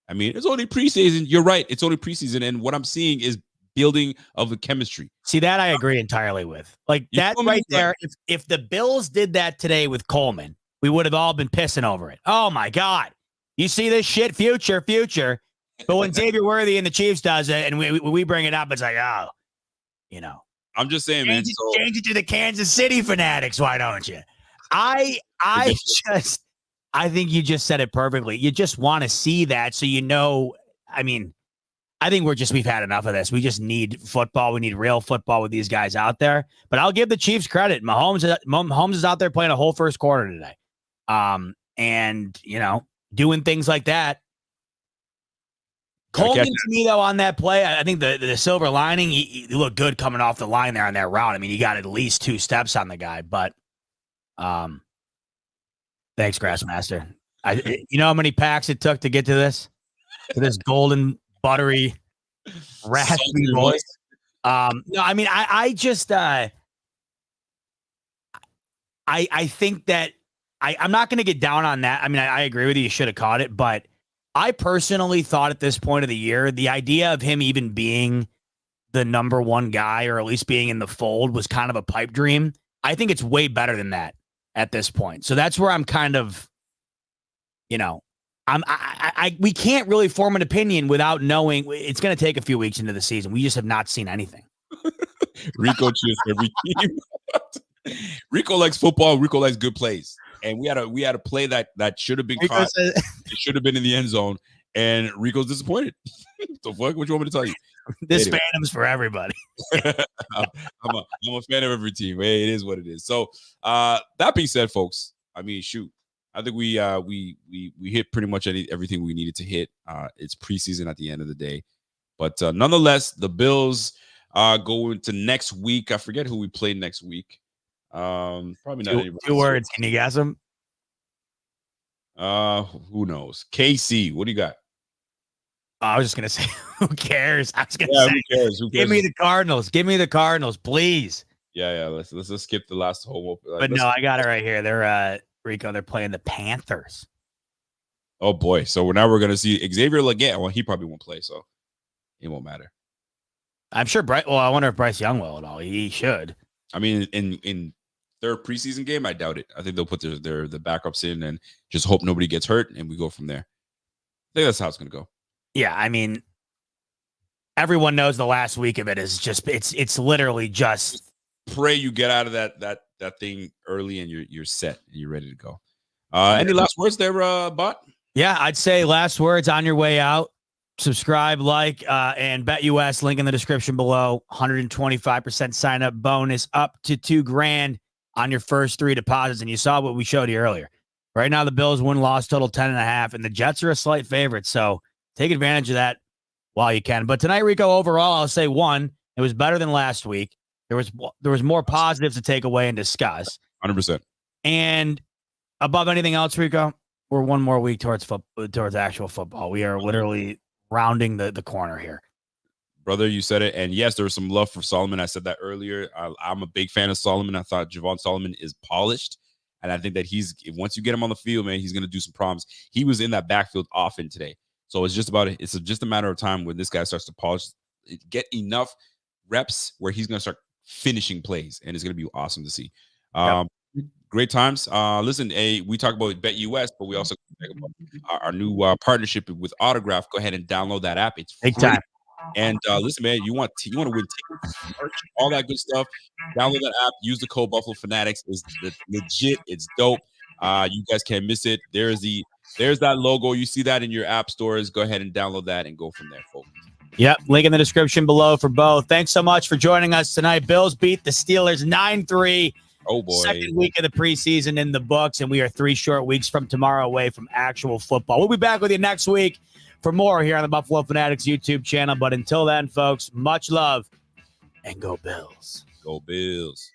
I mean, it's only preseason. You're right. It's only preseason. And what I'm seeing is building of the chemistry. See, that I agree entirely with. Like that right there. If the Bills did that today with Coleman, we would have all been pissing over it. Oh, my God. You see this shit? Future. But when Xavier Worthy and the Chiefs does it and we bring it up, it's like, oh, you know. I'm just saying, man. Change it to the Kansas City Fanatics. Why don't you? I think you just said it perfectly. You just want to see that so you know. I mean, I think we've had enough of this. We just need football. We need real football with these guys out there. But I'll give the Chiefs credit. Mahomes is out there playing a whole first quarter today. And, you know, doing things like that. Coleman, to me, though, on that play, I think the silver lining, he looked good coming off the line there on that route. I mean, he got at least 2 steps on the guy. But thanks, Grassmaster. You know how many packs it took to get to this golden, buttery, raspy voice? No, I mean, I just I think that I'm not going to get down on that. I mean, I agree with you. You should have caught it. But I personally thought at this point of the year, the idea of him even being the number one guy or at least being in the fold was kind of a pipe dream. I think it's way better than that at this point. So that's where I'm kind of, you know, we can't really form an opinion without knowing. It's going to take a few weeks into the season. We just have not seen anything. Rico cheers for every team. Rico likes football. Rico likes good plays. And we had a play that should have been caught. It should have been in the end zone. And Rico's disappointed. So fuck, what you want me to tell you? This fandom's for everybody. I'm a fan of every team. Hey, it is what it is. So that being said, folks, I mean, shoot, I think we hit pretty much everything we needed to hit. It's preseason at the end of the day, but nonetheless, the Bills go into next week. I forget who we play next week. Probably not. 2 words. Can you guess them? Who knows? KC, what do you got? I was just gonna say, who cares? I was gonna Yeah, say, who cares? Who cares? give me the Cardinals. Give me the Cardinals, please. Yeah. Let's just skip the last whole. But no, I got it right here. They're Rico. They're playing the Panthers. Oh boy! So now we're gonna see Xavier Legette. Well, he probably won't play, so it won't matter. I'm sure Bryce. Well, I wonder if Bryce Young will at all. He should. I mean, in their preseason game, I doubt it. I think they'll put the backups in and just hope nobody gets hurt, and we go from there. I think that's how it's gonna go. Yeah, I mean, everyone knows the last week of it is just it's literally just pray you get out of that thing early and you're set and you're ready to go. Any last words there, Bot? Yeah, I'd say last words on your way out. Subscribe, like, and BetUS, link in the description below. 125% sign up bonus up to $2,000 on your first 3 deposits. And you saw what we showed you earlier. Right now, the Bills win-loss total 10.5, and the Jets are a slight favorite. So take advantage of that while you can. But tonight, Rico, overall, I'll say one, it was better than last week. There was more positives to take away and discuss. 100%. And above anything else, Rico, we're one more week towards actual football. We are literally rounding the corner here. Brother, you said it. And yes, there was some love for Solomon. I said that earlier. I'm a big fan of Solomon. I thought Javon Solomon is polished. And I think that once you get him on the field, man, he's going to do some problems. He was in that backfield often today. So it's just a matter of time when this guy starts to polish, get enough reps where he's going to start finishing plays. And it's going to be awesome to see. Great times. Listen, we talk about BetUS, but we also talk about our new partnership with Autograph. Go ahead and download that app. It's big free. time. And listen, man, you want to win tickets, merch, all that good stuff. Download that app. Use the code Buffalo Fanatics. It's legit. It's dope. You guys can't miss it. There's that logo. You see that in your app stores. Go ahead and download that and go from there, folks. Yep. Link in the description below for both. Thanks so much for joining us tonight. Bills beat the Steelers 9-3. Oh boy. Second week of the preseason in the books, and we are 3 short weeks from tomorrow away from actual football. We'll be back with you next week for more here on the Buffalo Fanatics YouTube channel. But until then, folks, much love and go Bills. Go Bills.